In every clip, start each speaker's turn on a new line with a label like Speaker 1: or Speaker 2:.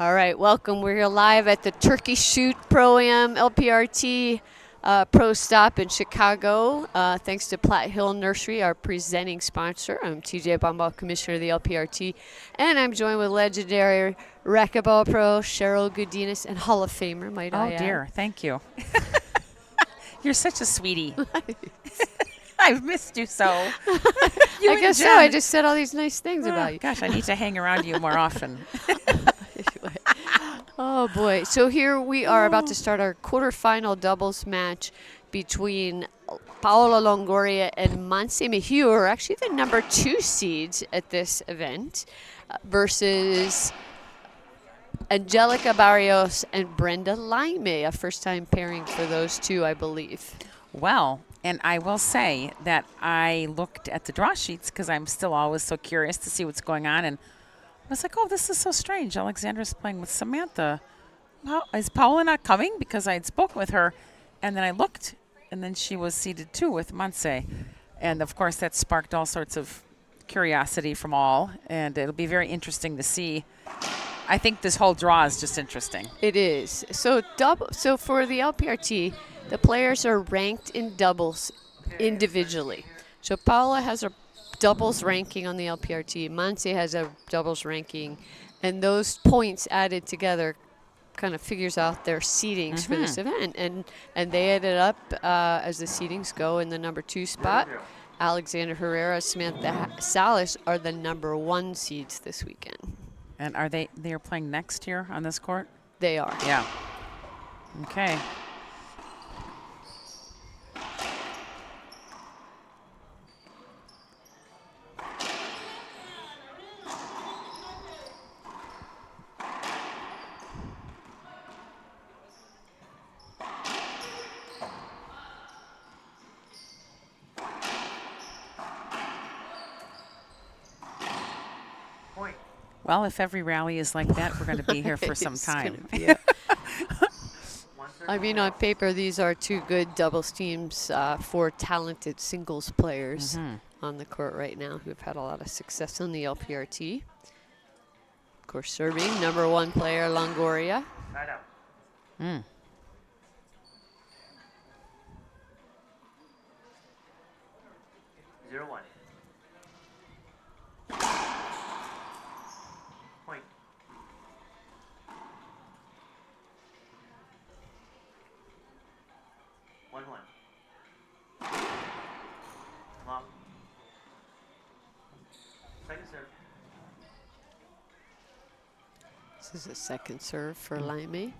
Speaker 1: All right, welcome. We're here live at the Turkey Shoot Pro-Am LPRT Pro Stop in Chicago. Thanks to Platt Nursery, our presenting sponsor. I'm TJ Bomball, Commissioner of the LPRT, and I'm joined with legendary racquetball pro Cheryl Gudinas and Hall of Famer, might I add.
Speaker 2: Oh, dear. Thank you. You're such a sweetie. I've missed you so.
Speaker 1: I guess so. I just said all these nice things about you.
Speaker 2: Gosh, I need to hang around you more often.
Speaker 1: Oh, boy. So here we are about to start our quarterfinal doubles match between Paola Longoria and Mejia, who are actually the number 2 seeds at this event, versus Angelica Barrios and Brenda Laime, a first-time pairing for those two, I believe.
Speaker 2: Well, and I will say that I looked at the draw sheets because I'm still always so curious to see what's going on, and I was like, oh, this is so strange. Alexandra's playing with Samantha. Is Paola not coming? Because I had spoken with her, and then I looked, and then she was seated too with Mejia. And, of course, that sparked all sorts of curiosity from all, and it'll be very interesting to see. I think this whole draw is just interesting.
Speaker 1: It is. So for the LPRT, the players are ranked in doubles individually. So Paola has a doubles ranking on the LPRT. Mejia has a doubles ranking. And those points added together kind of figures out their seedings for this event. And they ended up, as the seedings go, in the number 2 spot. Alexander Herrera, Samantha Salas are the number 1 seeds this weekend.
Speaker 2: And are they are playing next year on this court?
Speaker 1: They are.
Speaker 2: Yeah. Okay. Well, if every rally is like that, we're going to be here for some time.
Speaker 1: I mean, on paper, these are 2 good doubles teams, 4 talented singles players on the court right now who have had a lot of success on the LPRT. Of course, serving, number 1 player, Longoria.
Speaker 3: 0-1. Point. One. Long. Second serve.
Speaker 1: This is a second serve for Laime.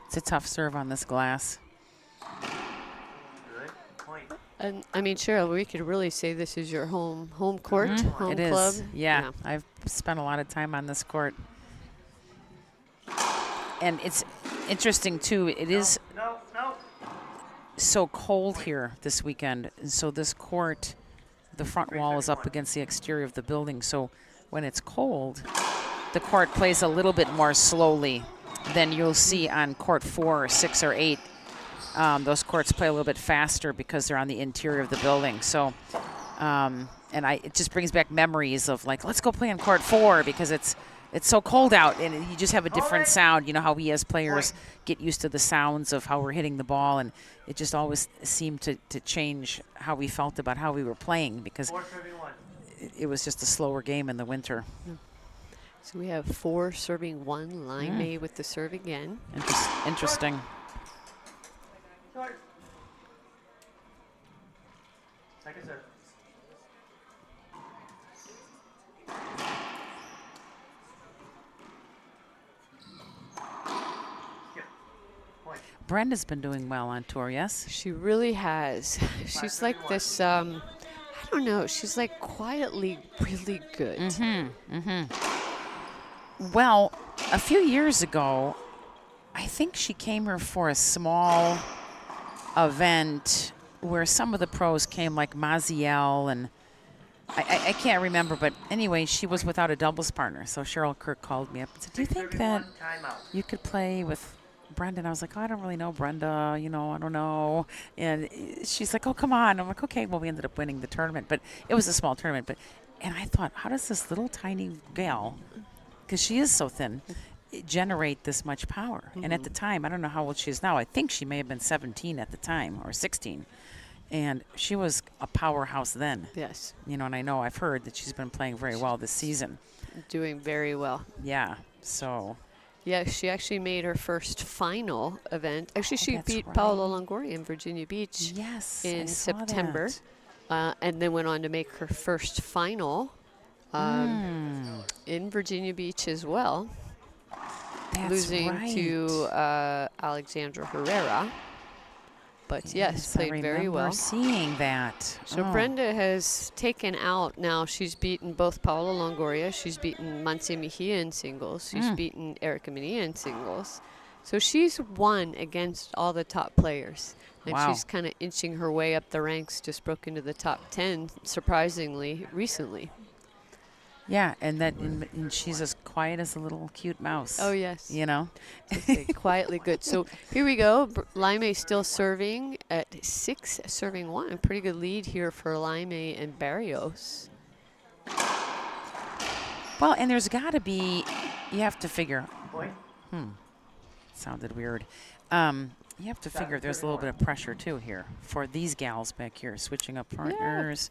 Speaker 2: It's a tough serve on this glass.
Speaker 3: Good. Point.
Speaker 1: And I mean, Cheryl, we could really say this is your home court, home
Speaker 2: It
Speaker 1: club.
Speaker 2: is. Yeah, I've spent a lot of time on this court. And it's interesting, too. It is
Speaker 3: No.
Speaker 2: so cold here this weekend. And so this court, the front wall is up against the exterior of the building. So when it's cold, the court plays a little bit more slowly than you'll see on court 4 or 6 or 8. Those courts play a little bit faster because they're on the interior of the building. So, it just brings back memories of, like, let's go play on court 4 because it's so cold out, and you just have a different sound. You know how we as players get used to the sounds of how we're hitting the ball, and it just always seemed to change how we felt about how we were playing because it was just a slower game in the winter.
Speaker 1: So we have 4 serving 1. Laime with the serve again.
Speaker 2: Interesting.
Speaker 3: Second serve. Skip. Point.
Speaker 2: Brenda's been doing well on tour, yes?
Speaker 1: She really has. She's like this, I don't know, she's like quietly really good.
Speaker 2: Well, a few years ago, I think she came here for a small event where some of the pros came, like Maziel, and I can't remember, but anyway, she was without a doubles partner. So Cheryl Kirk called me up and said, do you think that you could play with Brenda? And I was like, oh, I don't really know Brenda, I don't know. And she's like, oh, come on. I'm like, okay. Well, we ended up winning the tournament, but it was a small tournament. And I thought, how does this little tiny gal because she is so thin, generate this much power. And at the time, I don't know how old she is now. I think she may have been 17 at the time, or 16. And she was a powerhouse then.
Speaker 1: Yes.
Speaker 2: You know, and I know I've heard that she's been playing very well this season.
Speaker 1: Doing very well.
Speaker 2: Yeah, so.
Speaker 1: Yeah, she actually made her first final event. Actually, she
Speaker 2: that's
Speaker 1: beat
Speaker 2: right.
Speaker 1: Paola Longoria in Virginia Beach
Speaker 2: Yes, I
Speaker 1: in
Speaker 2: saw
Speaker 1: September.
Speaker 2: that.
Speaker 1: And then went on to make her first final in Virginia Beach as well,
Speaker 2: That's
Speaker 1: losing
Speaker 2: right.
Speaker 1: to Alexandra Herrera. But yes,
Speaker 2: I
Speaker 1: played very
Speaker 2: remember
Speaker 1: well.
Speaker 2: seeing that.
Speaker 1: So Brenda has taken out now. She's beaten both Paola Longoria. She's beaten Mejia in singles. She's beaten Erica Mejia in singles. So she's won against all the top players. And
Speaker 2: Wow.
Speaker 1: she's kind of inching her way up the ranks, just broke into the top 10, surprisingly, recently.
Speaker 2: Yeah, and she's as quiet as a little cute mouse.
Speaker 1: Oh, yes.
Speaker 2: You know?
Speaker 1: Okay, quietly good. So here we go. Laime still serving at 6, serving 1. A pretty good lead here for Laime and Barrios.
Speaker 2: Well, and there's got to be, you have to figure,
Speaker 3: Point.
Speaker 2: sounded weird. You have to figure there's a little bit of pressure, too, here for these gals back here, switching up partners.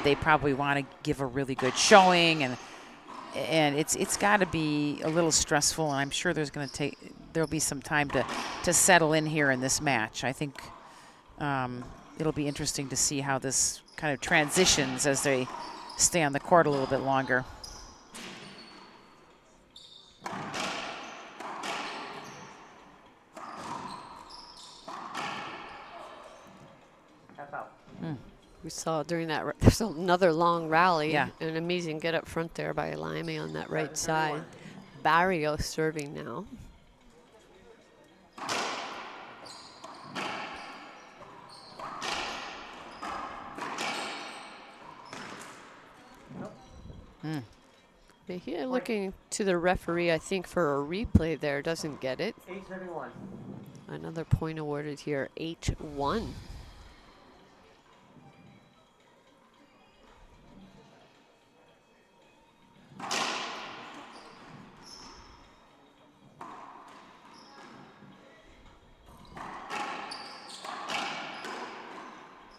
Speaker 2: They probably want to give a really good showing, and it's got to be a little stressful, and I'm sure there'll be some time to settle in here in this match. I think it'll be interesting to see how this kind of transitions as they stay on the court a little bit longer.
Speaker 3: Tap out.
Speaker 1: We saw during that, there's another long rally.
Speaker 2: Yeah.
Speaker 1: An amazing get up front there by Laime on that right side. Barrios serving now. Mejia looking to the referee, I think, for a replay there. Doesn't get it.
Speaker 3: 8-71.
Speaker 1: Another point awarded here, 8-1.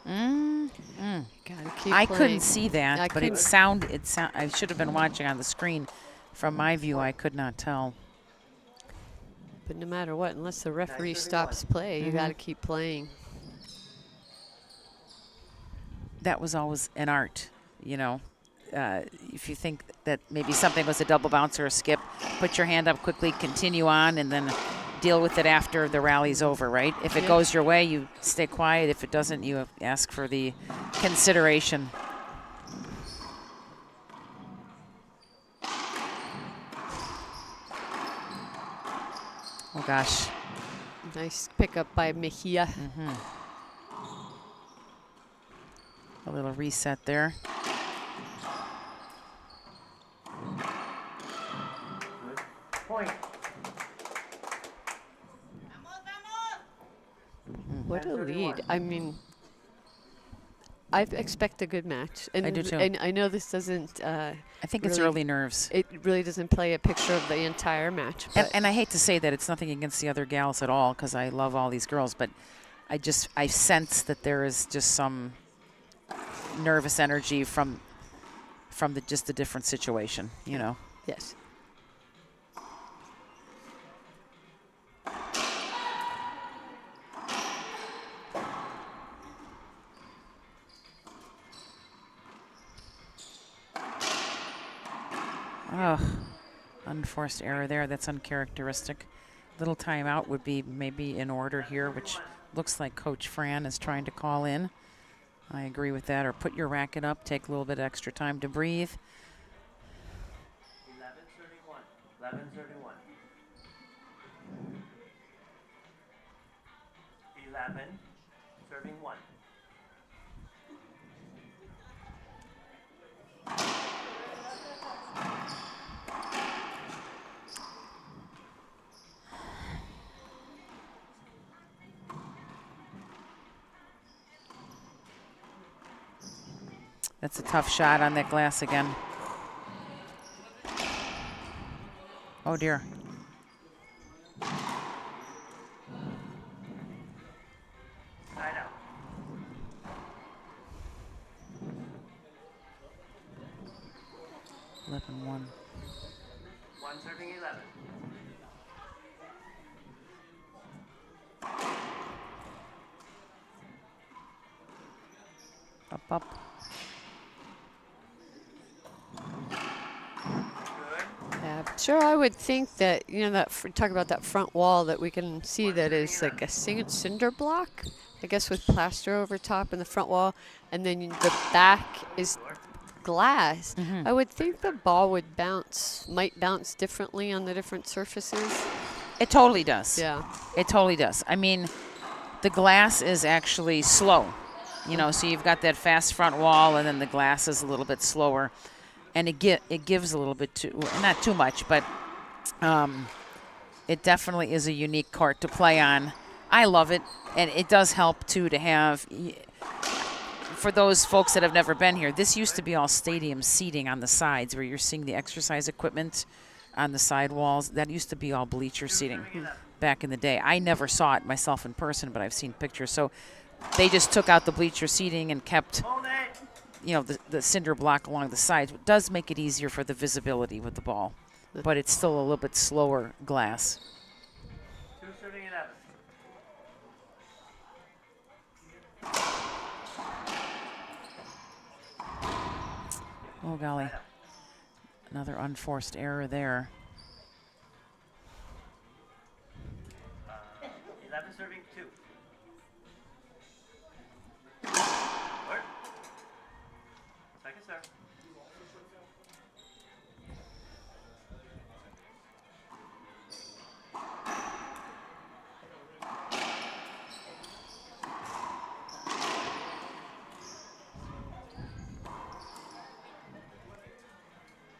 Speaker 1: Gotta keep
Speaker 2: I
Speaker 1: playing.
Speaker 2: couldn't see that,
Speaker 1: I
Speaker 2: but it
Speaker 1: couldn't-
Speaker 2: sound. I should have been watching on the screen. From my view, I could not tell.
Speaker 1: But no matter what, unless the referee stops play, you got to keep playing.
Speaker 2: That was always an art, you know. If you think that maybe something was a double bounce or a skip, put your hand up quickly, continue on, and then deal with it after the rally's over, right? If it
Speaker 1: Yeah.
Speaker 2: goes your way, you stay quiet. If it doesn't, you ask for the consideration. Oh, gosh.
Speaker 1: Nice pickup by Mejia.
Speaker 2: A little reset there.
Speaker 3: Good. Point.
Speaker 1: What a lead. I mean, I expect a good match. And
Speaker 2: I do too.
Speaker 1: And I know this doesn't,
Speaker 2: I think it's
Speaker 1: really-
Speaker 2: early nerves.
Speaker 1: it really doesn't play a picture of the entire match. But
Speaker 2: And I hate to say that it's nothing against the other gals at all, because I love all these girls, but I sense that there is just some nervous energy from just the different situation, you know.
Speaker 1: yes.
Speaker 2: Ugh, unforced error there. That's uncharacteristic. Little timeout would be maybe in order here, which looks like Coach Fran is trying to call in. I agree with that. Or put your racket up, take a little bit extra time to breathe.
Speaker 3: 11-31. 11-31. 11. Serving 1.
Speaker 2: That's a tough shot on that glass again. Oh, dear.
Speaker 3: Side out.
Speaker 2: 11-1.
Speaker 3: 1 serving 11.
Speaker 2: Up.
Speaker 3: Good.
Speaker 1: Yeah, sure. I would think that talk about that front wall that we can see that is like a cinder block, I guess, with plaster over top in the front wall, and then the back is glass. I would think the ball might bounce differently on the different surfaces.
Speaker 2: It totally does.
Speaker 1: Yeah.
Speaker 2: It totally does. I mean, the glass is actually slow. So you've got that fast front wall, and then the glass is a little bit slower, and it gives a little bit not too much, but it definitely is a unique court to play on. I love it, and it does help too to have. For those folks that have never been here, this used to be all stadium seating on the sides, where you're seeing the exercise equipment on the side walls. That used to be all bleacher seating back in the day. I never saw it myself in person, but I've seen pictures. So they just took out the bleacher seating and kept,
Speaker 3: Hold it.
Speaker 2: the cinder block along the sides. It does make it easier for the visibility with the ball, but it's still a little bit slower glass.
Speaker 3: 2 serving 11.
Speaker 2: Oh, golly. Another unforced error there.
Speaker 3: 11 serving 2. Work. Second serve.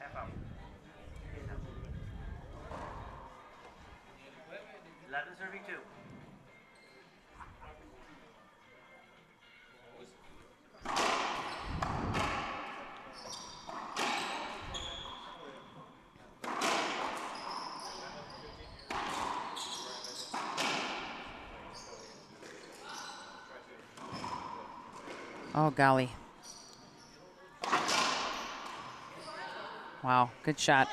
Speaker 3: Half out. 11 serving 2.
Speaker 2: Oh, golly. Wow, good shot.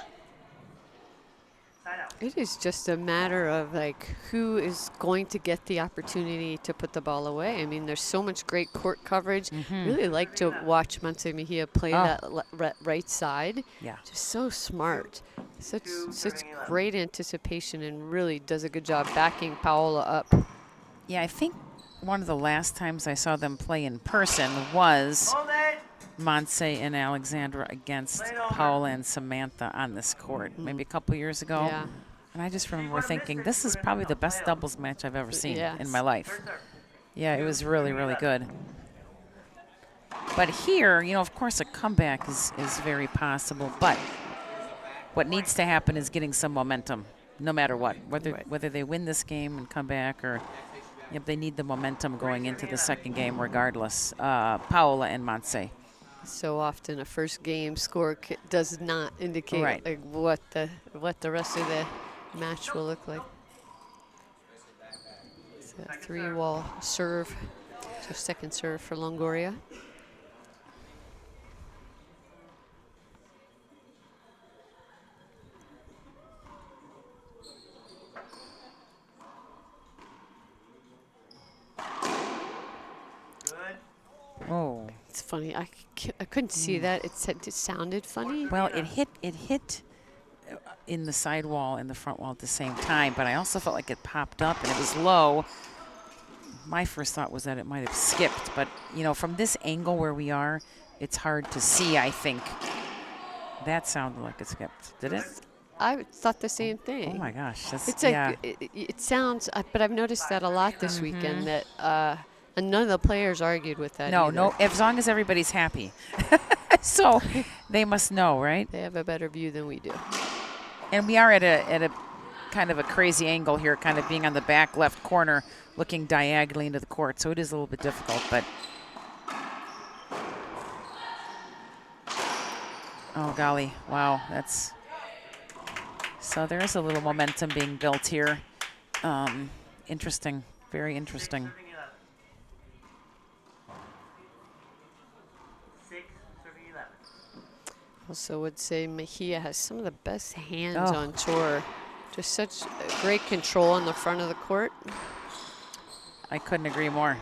Speaker 3: Side out.
Speaker 1: It is just a matter of like who is going to get the opportunity to put the ball away. I mean, there's so much great court coverage. Really like to watch Mejia play that right side.
Speaker 2: Yeah.
Speaker 1: Just so smart. Such great anticipation, and really does a good job backing Paola up.
Speaker 2: Yeah, I think one of the last times I saw them play in person was
Speaker 3: Hold it.
Speaker 2: Montse and Alexandra against Paola and Samantha on this court, maybe a couple years ago.
Speaker 1: Yeah.
Speaker 2: And I just remember thinking, this is probably the best doubles match I've ever seen
Speaker 1: Yes.
Speaker 2: in my life.
Speaker 3: Third serve.
Speaker 2: Yeah, it was really, really good. But here, of course, a comeback is very possible. But what needs to happen is getting some momentum, no matter what. Whether they win this game and come back, or they need the momentum going into the second game regardless. Paola and Montse.
Speaker 1: So often a first game score does not indicate like what the rest of the match will look like. It's a 3-wall serve, so second serve for Longoria.
Speaker 3: Good.
Speaker 2: Oh.
Speaker 1: It's funny. I couldn't see that. It sounded funny.
Speaker 2: Well, it hit in the sidewall and the front wall at the same time, but I also felt like it popped up and it was low. My first thought was that it might have skipped, but from this angle where we are, it's hard to see. I think that sounded like it skipped. Did it?
Speaker 1: I thought the same thing.
Speaker 2: Oh my gosh, that's,
Speaker 1: It's like
Speaker 2: yeah.
Speaker 1: it sounds, but I've noticed that a lot this weekend. That and none of the players argued with that.
Speaker 2: No,
Speaker 1: either.
Speaker 2: no. As long as everybody's happy, so they must know, right?
Speaker 1: They have a better view than we do.
Speaker 2: And we are at a kind of a crazy angle here, kind of being on the back left corner, looking diagonally into the court. So it is a little bit difficult, but. Oh golly! Wow, that's So there is a little momentum being built here. Interesting, very interesting.
Speaker 3: Serving 11. 6 serving 11.
Speaker 1: Also would say Mejia has some of the best hands
Speaker 2: Oh.
Speaker 1: on tour. Just such great control on the front of the court.
Speaker 2: I couldn't agree more.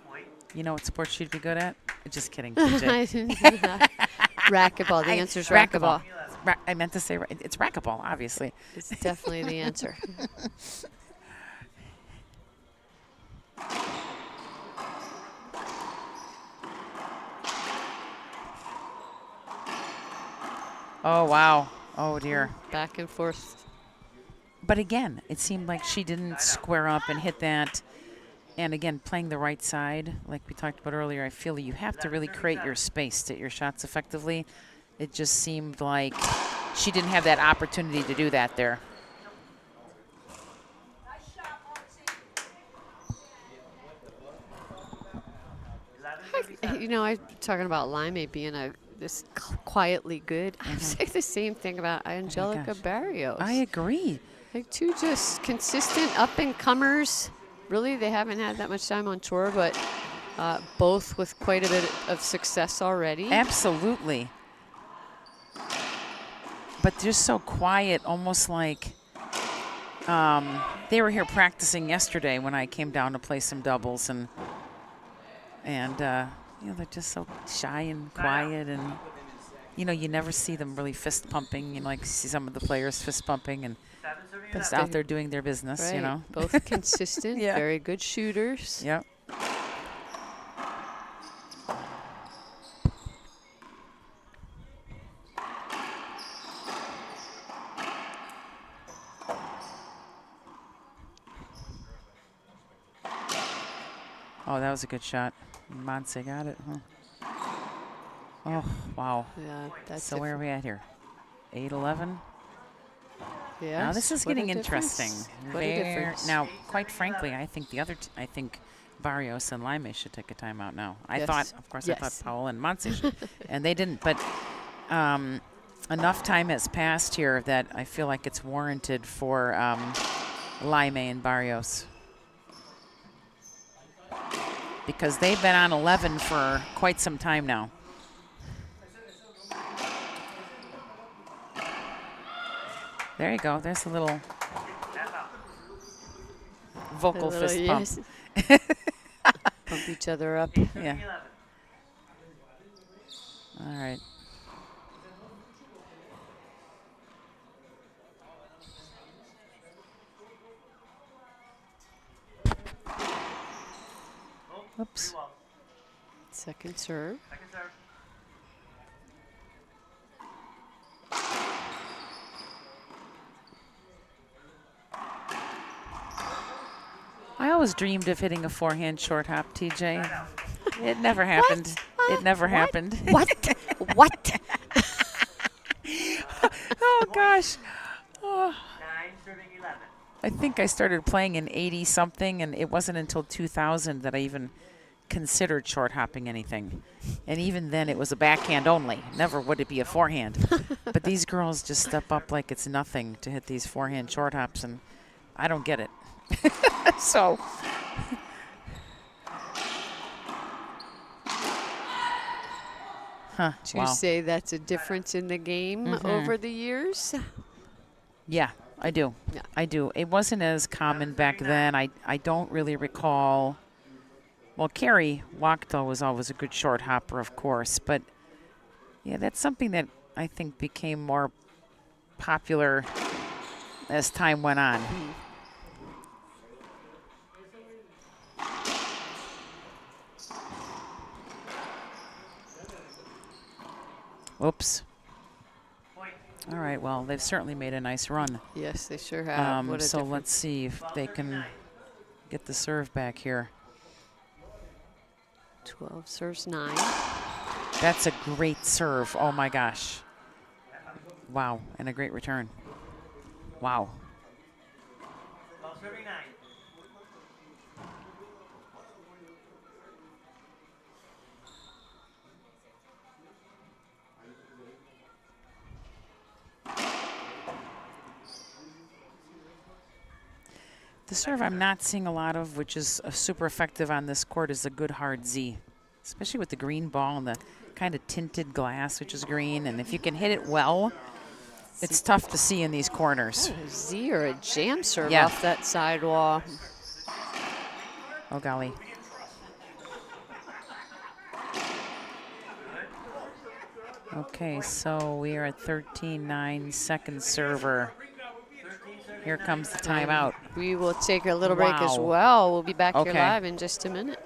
Speaker 3: Point.
Speaker 2: You know what sport she'd be good at? Just kidding, TJ.
Speaker 1: Racquetball. The answer is racquetball.
Speaker 2: I meant to say it's racquetball, obviously.
Speaker 1: It's definitely the answer.
Speaker 2: Oh, wow. Oh, dear.
Speaker 1: Back and forth.
Speaker 2: But again, it seemed like she didn't square up and hit that. And again, playing the right side, like we talked about earlier, I feel you have to really create your space to hit your shots effectively. It just seemed like she didn't have that opportunity to do that there.
Speaker 1: You know, I'm talking about Laime being this quietly good. I say the same thing about Angelica
Speaker 2: gosh.
Speaker 1: Barrios.
Speaker 2: I agree.
Speaker 1: Like two just consistent up and comers. Really, they haven't had that much time on tour, but both with quite a bit of success already.
Speaker 2: Absolutely. But they're so quiet, almost like they were here practicing yesterday when I came down to play some doubles, and you know, they're just so shy and quiet, and you know, you never see them really fist pumping. You know, like you see some of the players fist pumping and
Speaker 3: 7 serving
Speaker 2: just
Speaker 3: 11.
Speaker 2: out there doing their business.
Speaker 1: Right.
Speaker 2: You know,
Speaker 1: Both consistent,
Speaker 2: Yeah.
Speaker 1: very good shooters.
Speaker 2: Yep. Oh, that was a good shot. Monse got it, huh? Oh, wow.
Speaker 1: Yeah, that's
Speaker 2: So where are we at here? 8-11?
Speaker 1: Yeah.
Speaker 2: Now this is getting interesting.
Speaker 1: What a difference.
Speaker 2: Now, quite frankly, I think I think Barrios and Laime should take a timeout now. I
Speaker 1: Yes.
Speaker 2: thought, of course, I
Speaker 1: Yes.
Speaker 2: thought Powell and Monse should, and they didn't. But enough time has passed here that I feel like it's warranted for Laime and Barrios, because they've been on 11 for quite some time now. There you go. There's a little
Speaker 3: Half out.
Speaker 2: vocal
Speaker 1: A little,
Speaker 2: fist bump.
Speaker 1: yes. Pump each other up.
Speaker 2: Yeah.
Speaker 3: Serving 11.
Speaker 2: All right. Oops.
Speaker 3: 3 wall.
Speaker 1: Second serve.
Speaker 3: Second serve.
Speaker 2: I always dreamed of hitting a forehand short hop, TJ.
Speaker 3: Side out.
Speaker 2: It never happened. It never happened.
Speaker 1: What? What?
Speaker 2: Oh, gosh. Oh.
Speaker 3: 9 serving 11.
Speaker 2: I think I started playing in 80-something, and it wasn't until 2000 that I even considered short hopping anything. And even then, it was a backhand only. Never would it be a forehand. But these girls just step up like it's nothing to hit these forehand short hops, and I don't get it. So, huh?
Speaker 1: Do you
Speaker 2: Wow.
Speaker 1: say that's a difference in the game over the years?
Speaker 2: Yeah, I do.
Speaker 1: Yeah.
Speaker 2: I do. It wasn't as common back then. I don't really recall. Well, Carrie Wachtell was always a good short hopper, of course. But, yeah, that's something that I think became more popular as time went on. Oops.
Speaker 3: Point.
Speaker 2: All right, well, they've certainly made a nice run.
Speaker 1: Yes, they sure have. What a
Speaker 2: So
Speaker 1: difference.
Speaker 2: let's see if they can get the serve back here.
Speaker 1: 12 serves 9.
Speaker 2: That's a great serve. Oh, my gosh. Wow, and a great return. Wow.
Speaker 3: 12 serving 9.
Speaker 2: serve I'm not seeing a lot of, which is super effective on this court, is a good hard Z, especially with the green ball and the kind of tinted glass, which is green. And if you can hit it well, it's tough to see in these corners.
Speaker 1: Oh, Z or a jam serve
Speaker 2: Yeah.
Speaker 1: off that sidewall.
Speaker 2: Oh, golly. Okay, so we are at 13-9, second server. Here comes the timeout.
Speaker 1: We will take a little break as
Speaker 2: Wow.
Speaker 1: well. We'll be back here
Speaker 2: Okay.
Speaker 1: live in just a minute.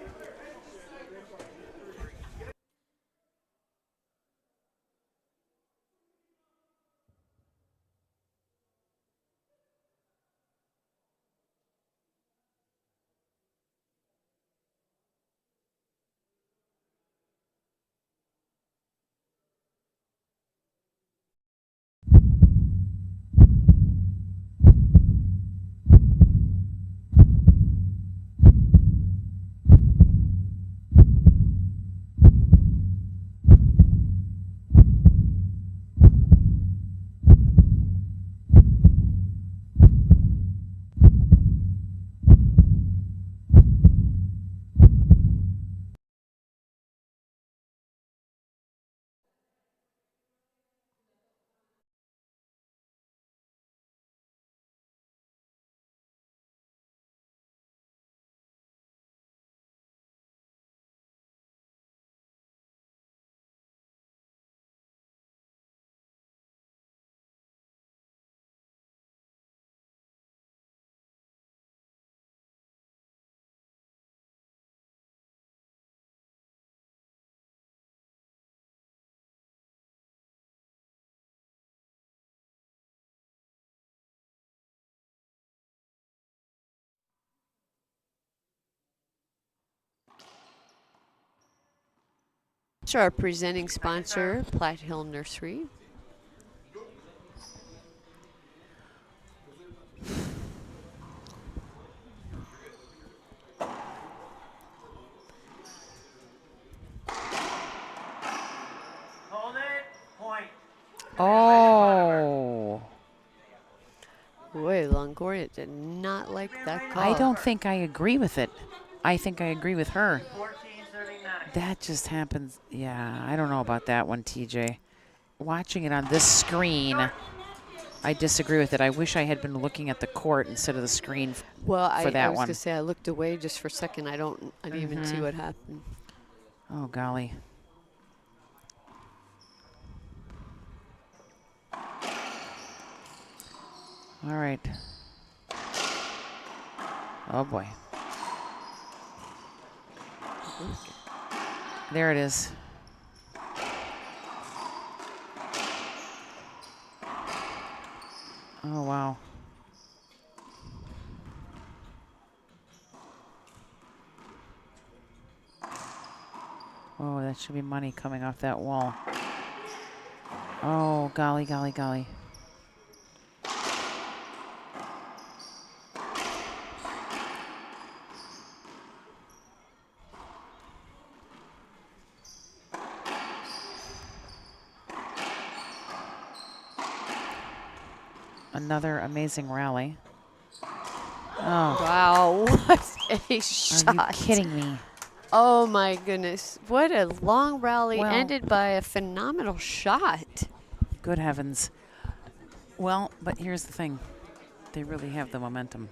Speaker 1: So our presenting sponsor, Platt Hill Nursery.
Speaker 3: Hold it. Point.
Speaker 2: Oh.
Speaker 1: Boy, Longoria did not like that call.
Speaker 2: I don't think I agree with it. I think I agree with her.
Speaker 3: 14-39.
Speaker 2: That just happens. Yeah, I don't know about that one, TJ. Watching it on this screen, I disagree with it. I wish I had been looking at the court instead of the screen
Speaker 1: Well,
Speaker 2: for that
Speaker 1: I was
Speaker 2: one.
Speaker 1: going to say I looked away just for a second. I didn't even see what happened.
Speaker 2: Oh, golly. All right. Oh, boy. There it is. Oh, wow. Oh, that should be money coming off that wall. Oh, golly, golly, golly. Another amazing rally. Oh,
Speaker 1: Wow, what a shot.
Speaker 2: are you kidding me?
Speaker 1: Oh my goodness. What a long rally
Speaker 2: Well-
Speaker 1: ended by a phenomenal shot.
Speaker 2: Good heavens. Well, but here's the thing. They really have the momentum,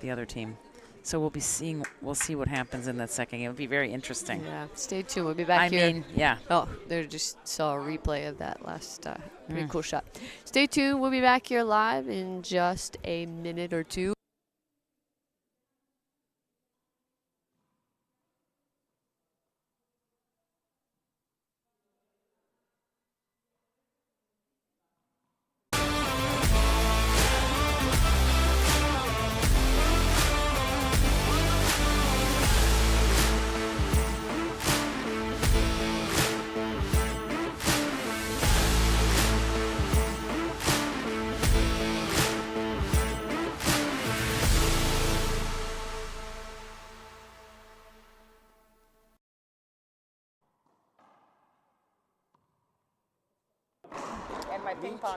Speaker 2: the other team. So we'll see what happens in that second game. It'll be very interesting.
Speaker 1: Yeah, stay tuned. We'll be back
Speaker 2: I
Speaker 1: here.
Speaker 2: mean, yeah.
Speaker 1: Oh, there just saw a replay of that last pretty
Speaker 2: Mm.
Speaker 1: cool shot. Stay tuned. We'll be back here live in just a minute or two.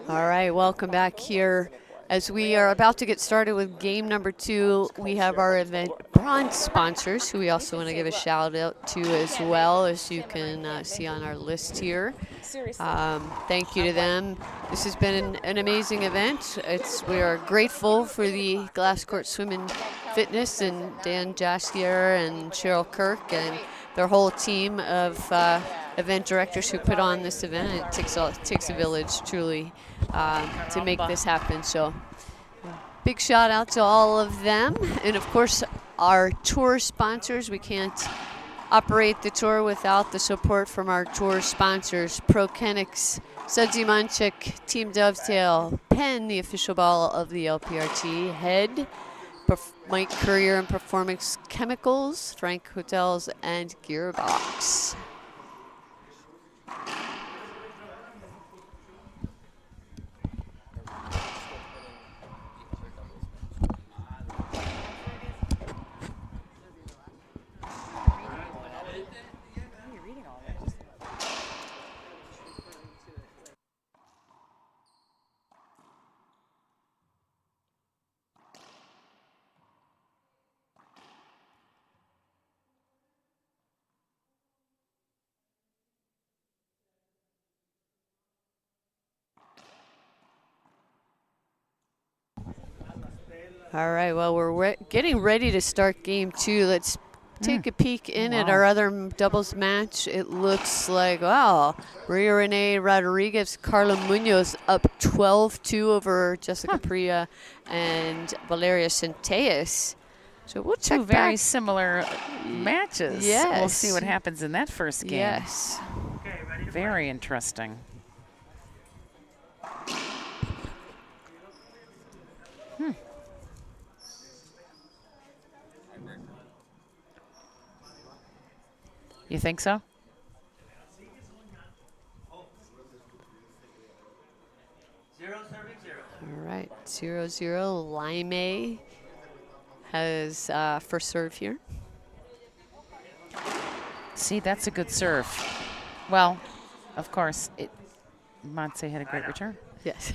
Speaker 1: All right, welcome back here As we are about to get started with game number 2, we have our event bronze sponsors, who we also want to give a shout out to as well, as you can see on our list here. Thank you to them. This has been an amazing event. We are grateful for the Glass Court Swim and Fitness and Dan Jaskier and Cheryl Kirk and their whole team of event directors who put on this event. It takes a village, truly, to make this happen. So big shout out to all of them. And of course, our tour sponsors. We can't operate the tour without the support from our tour sponsors: Prokenix, Sudsy Munchik, Team Dovetail, Penn, the official ball of the LPRT, Head, Mike Courier and Performance Chemicals, Frank Hotels, and Gearbox. All right, well, we're getting ready to start game 2. Let's take a peek in at our other doubles match. It looks like, wow, Maria Renee Rodriguez, Carla Munoz up 12-2 over Jessica Priya and Valeria Centellas. So we'll check
Speaker 2: Two very similar matches.
Speaker 1: Yes.
Speaker 2: We'll see what happens in that first game.
Speaker 1: Yes.
Speaker 3: Okay, ready to
Speaker 2: Very interesting. You think so?
Speaker 3: Zero serving zero.
Speaker 1: All right, 0-0. Laime has first serve here.
Speaker 2: See, that's a good serve. Well, of course, Montse had a great return.
Speaker 1: Yes.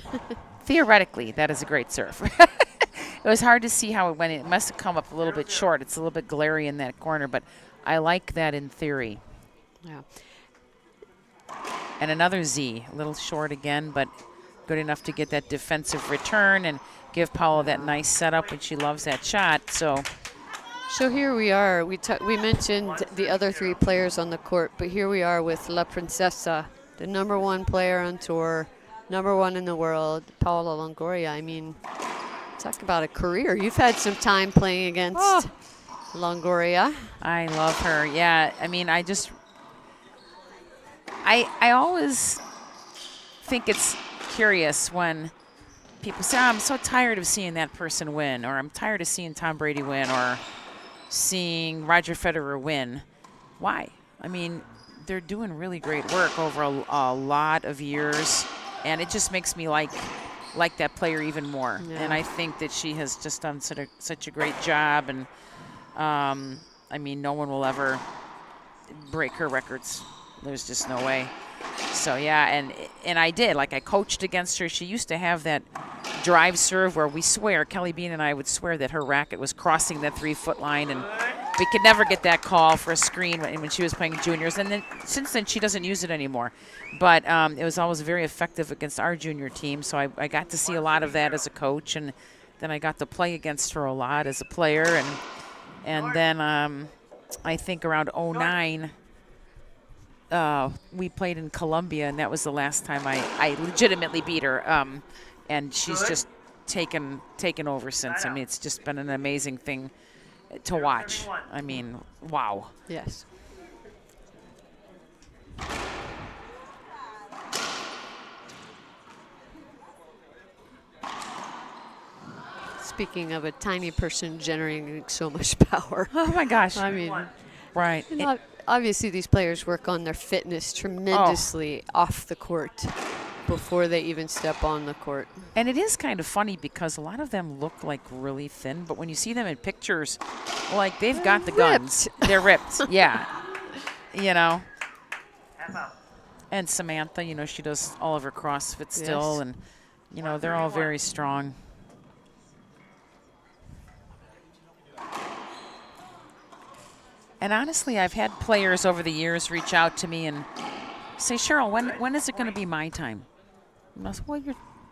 Speaker 2: Theoretically, that is a great serve. It was hard to see how it went. It must have come up a little bit short. It's a little bit glary in that corner, but I like that in theory.
Speaker 1: Yeah.
Speaker 2: And another Z, a little short again, but good enough to get that defensive return and give Paula that nice setup, and she loves that shot. So
Speaker 1: here we are. We mentioned the other 3 players on the court, but here we are with La Princesa, the #1 player on tour, #1 in the world, Paula Longoria. I mean, talk about a career. You've had some time playing against Longoria.
Speaker 2: I love her. Yeah, I mean, I always think it's curious when people say, I'm so tired of seeing that person win, or I'm tired of seeing Tom Brady win, or seeing Roger Federer win. Why? I mean, they're doing really great work over a lot of years, and it just makes me like that player even more.
Speaker 1: Yeah.
Speaker 2: And I think that she has just done such a great job, and I mean, no one will ever break her records. There's just no way. So yeah, and I did. Like, I coached against her. She used to have that drive serve where we swear, Kelly Bean and I would swear that her racket was crossing that 3-foot line, and we could never get that call for a screen when she was playing juniors. And then since then, she doesn't use it anymore. But it was always very effective against our junior team. So I got to see a lot of that as a coach, and then I got to play against her a lot as a player. And then I think around 09, we played in Colombia, and that was the last time I legitimately beat her. And she's just taken over since. I mean, it's just been an amazing thing to watch. I mean, wow.
Speaker 1: Yes. Speaking of a tiny person generating so much power.
Speaker 2: Oh my gosh.
Speaker 1: I mean,
Speaker 2: right.
Speaker 1: obviously these players work on their fitness tremendously off the court before they even step on the court.
Speaker 2: And it is kind of funny because a lot of them look like really thin, but when you see them in pictures, like they've got the guns. They're ripped. Yeah. You know. And Samantha, you know, she does all of her CrossFit still, and, you know, they're all very strong. And honestly, I've had players over the years reach out to me and say, Cheryl, when is it going to be my time? And I'll say, well,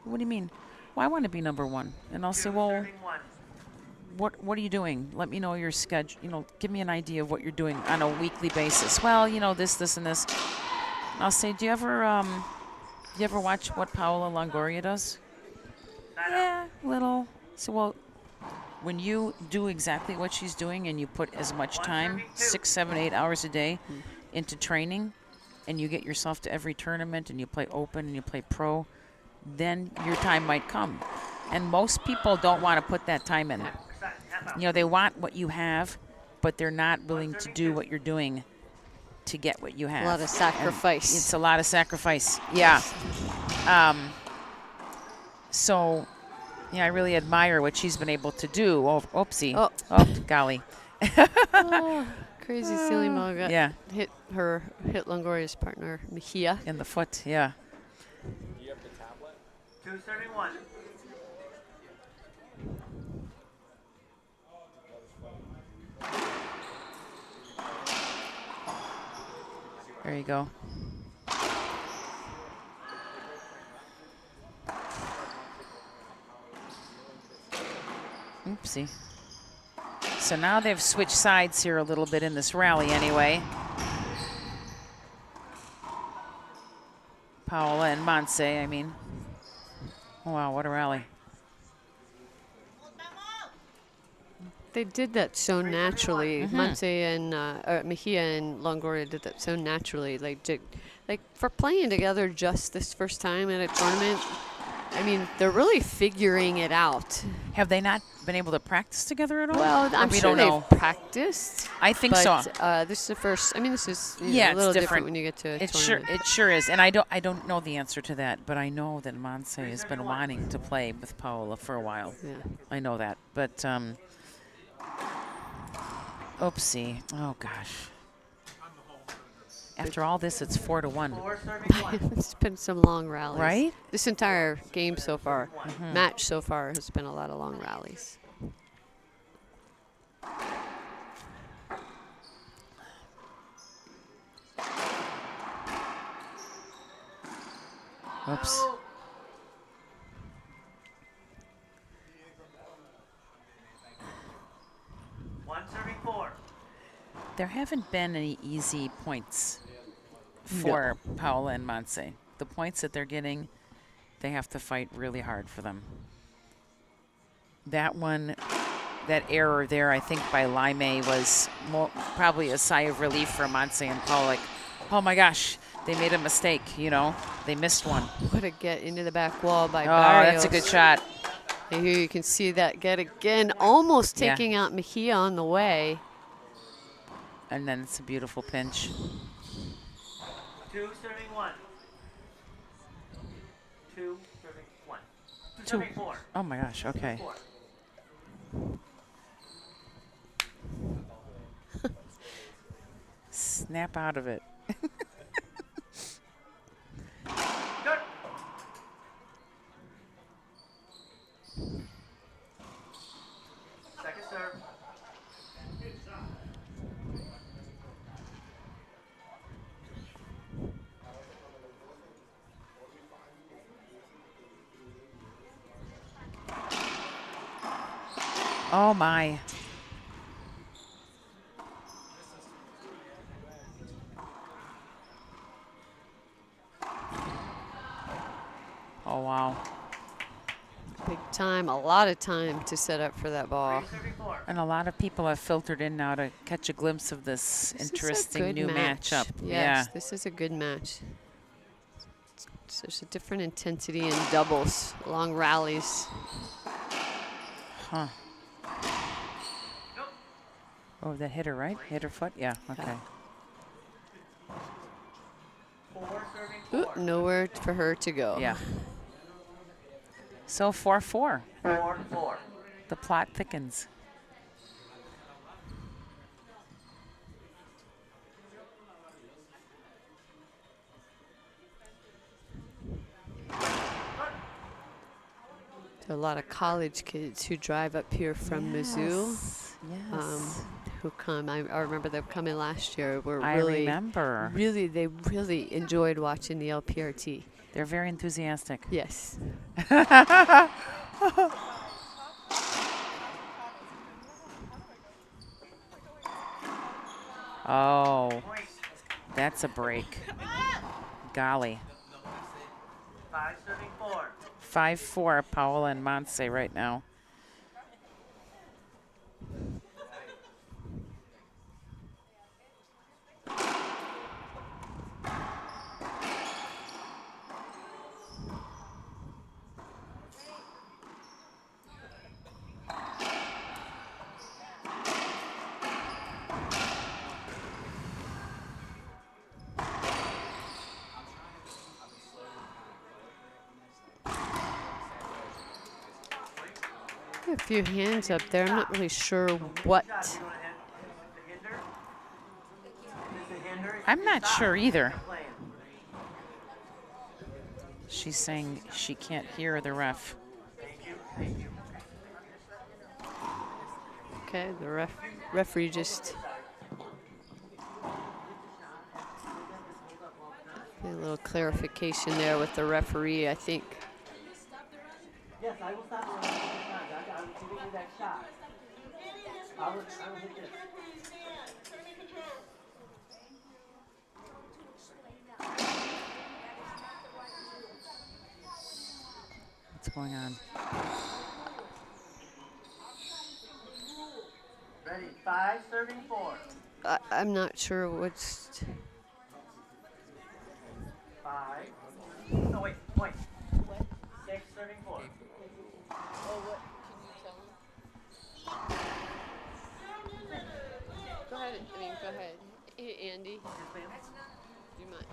Speaker 2: what do you mean? Well, I want to be number one. And I'll say, well,
Speaker 3: Serving 1.
Speaker 2: what are you doing? Let me know your schedule. Give me an idea of what you're doing on a weekly basis. Well, this, and this. And I'll say, do you ever watch what Paola Longoria does? Yeah, little. So, well, when you do exactly what she's doing and you put as much time, 6, 7, 8 hours a day, into training, and you get yourself to every tournament and you play open and you play pro, then your time might come. And most people don't want to put that time in. They want what you have, but they're not willing to do what you're doing to get what you have.
Speaker 1: A lot of sacrifice.
Speaker 2: And it's a lot of sacrifice. Yeah. So, yeah, I really admire what she's been able to do. Oh, oopsie. Oh, golly.
Speaker 1: Crazy silly Moga.
Speaker 2: Yeah.
Speaker 1: Hit Longoria's partner, Mejia.
Speaker 2: In the foot, yeah.
Speaker 3: 2 serving 1.
Speaker 2: There you go. Oopsie. So now they've switched sides here a little bit in this rally anyway. Paola and Monse, I mean. Wow, what a rally.
Speaker 1: They did that so naturally. Monse and Mejia and Longoria did that so naturally. Like for playing together just this first time at a tournament, I mean, they're really figuring it out.
Speaker 2: Have they not been able to practice together at all?
Speaker 1: Well, I'm
Speaker 2: we
Speaker 1: sure
Speaker 2: don't
Speaker 1: they've
Speaker 2: know.
Speaker 1: practiced.
Speaker 2: I think
Speaker 1: but,
Speaker 2: so.
Speaker 1: This is the first. I mean, this is
Speaker 2: Yeah,
Speaker 1: a little
Speaker 2: it's
Speaker 1: different when you get to a
Speaker 2: It
Speaker 1: tournament.
Speaker 2: sure is. And I don't know the answer to that, but I know that Monse has been wanting to play with Paola for a while.
Speaker 1: Yeah.
Speaker 2: I know that. But oopsie. Oh gosh. After all this, it's 4-1.
Speaker 3: 4 serving 1.
Speaker 1: It's been some long rallies.
Speaker 2: Right?
Speaker 1: This entire game so far, match so far, has been a lot of long rallies.
Speaker 2: Oops.
Speaker 3: One serving 4.
Speaker 2: There haven't been any easy points for Paola and Monse. The points that they're getting, they have to fight really hard for them. That error there, I think, by Laime was probably a sigh of relief for Monse and Paola. Like, oh my gosh, they made a mistake, They missed one.
Speaker 1: What a get into the back wall by
Speaker 2: Oh,
Speaker 1: Barrios.
Speaker 2: that's a good shot.
Speaker 1: And here you can see that get again, almost taking out Mejia on the way.
Speaker 2: And then it's a beautiful pinch.
Speaker 3: 2 serving 1. 2 serving 1. 2
Speaker 2: Two.
Speaker 3: serving 4.
Speaker 2: Oh my gosh, okay.
Speaker 3: 4.
Speaker 2: Snap out of it.
Speaker 3: Good. Second serve.
Speaker 2: Oh my. Oh wow.
Speaker 1: Big time, a lot of time to set up for that ball.
Speaker 3: 3 serving 4.
Speaker 2: And a lot of people have filtered in now to catch a glimpse of this interesting new matchup.
Speaker 1: Yes, this is a good match. So there's a different intensity in doubles, long rallies.
Speaker 2: Huh. Oh, that hit her, right? Hit her foot? Yeah, okay.
Speaker 3: 4 serving
Speaker 1: Ooh,
Speaker 3: 4.
Speaker 1: nowhere for her to go.
Speaker 2: Yeah. So 4-4.
Speaker 3: 4-4.
Speaker 2: The plot thickens.
Speaker 1: There are a lot of college kids who drive up here from Mizzou,
Speaker 2: Yes.
Speaker 1: who come. I remember them coming last year. Were
Speaker 2: I
Speaker 1: really,
Speaker 2: remember.
Speaker 1: they really enjoyed watching the LPRT.
Speaker 2: They're very enthusiastic.
Speaker 1: Yes.
Speaker 2: Oh, that's a break. Golly.
Speaker 3: 5 serving 4.
Speaker 2: 5-4, Paola and Montse right now.
Speaker 1: A few hands up there. I'm not really sure what.
Speaker 3: Shot. You want to hinder? Is this a hinder?
Speaker 2: I'm not sure either.
Speaker 3: Playing.
Speaker 2: She's saying she can't hear the ref.
Speaker 3: Thank you. Thank you.
Speaker 1: Okay, the referee just a little clarification there with the referee, I think.
Speaker 3: Yes, I will stop you when I hit the shot. I was giving you that shot. I will hit this.
Speaker 2: What's going on?
Speaker 3: Ready, 5 serving 4.
Speaker 1: I'm not sure what's.
Speaker 3: 5. No, wait, point. 6 serving 4.
Speaker 1: Go ahead. Go ahead. Hey, Andy. Do you mind?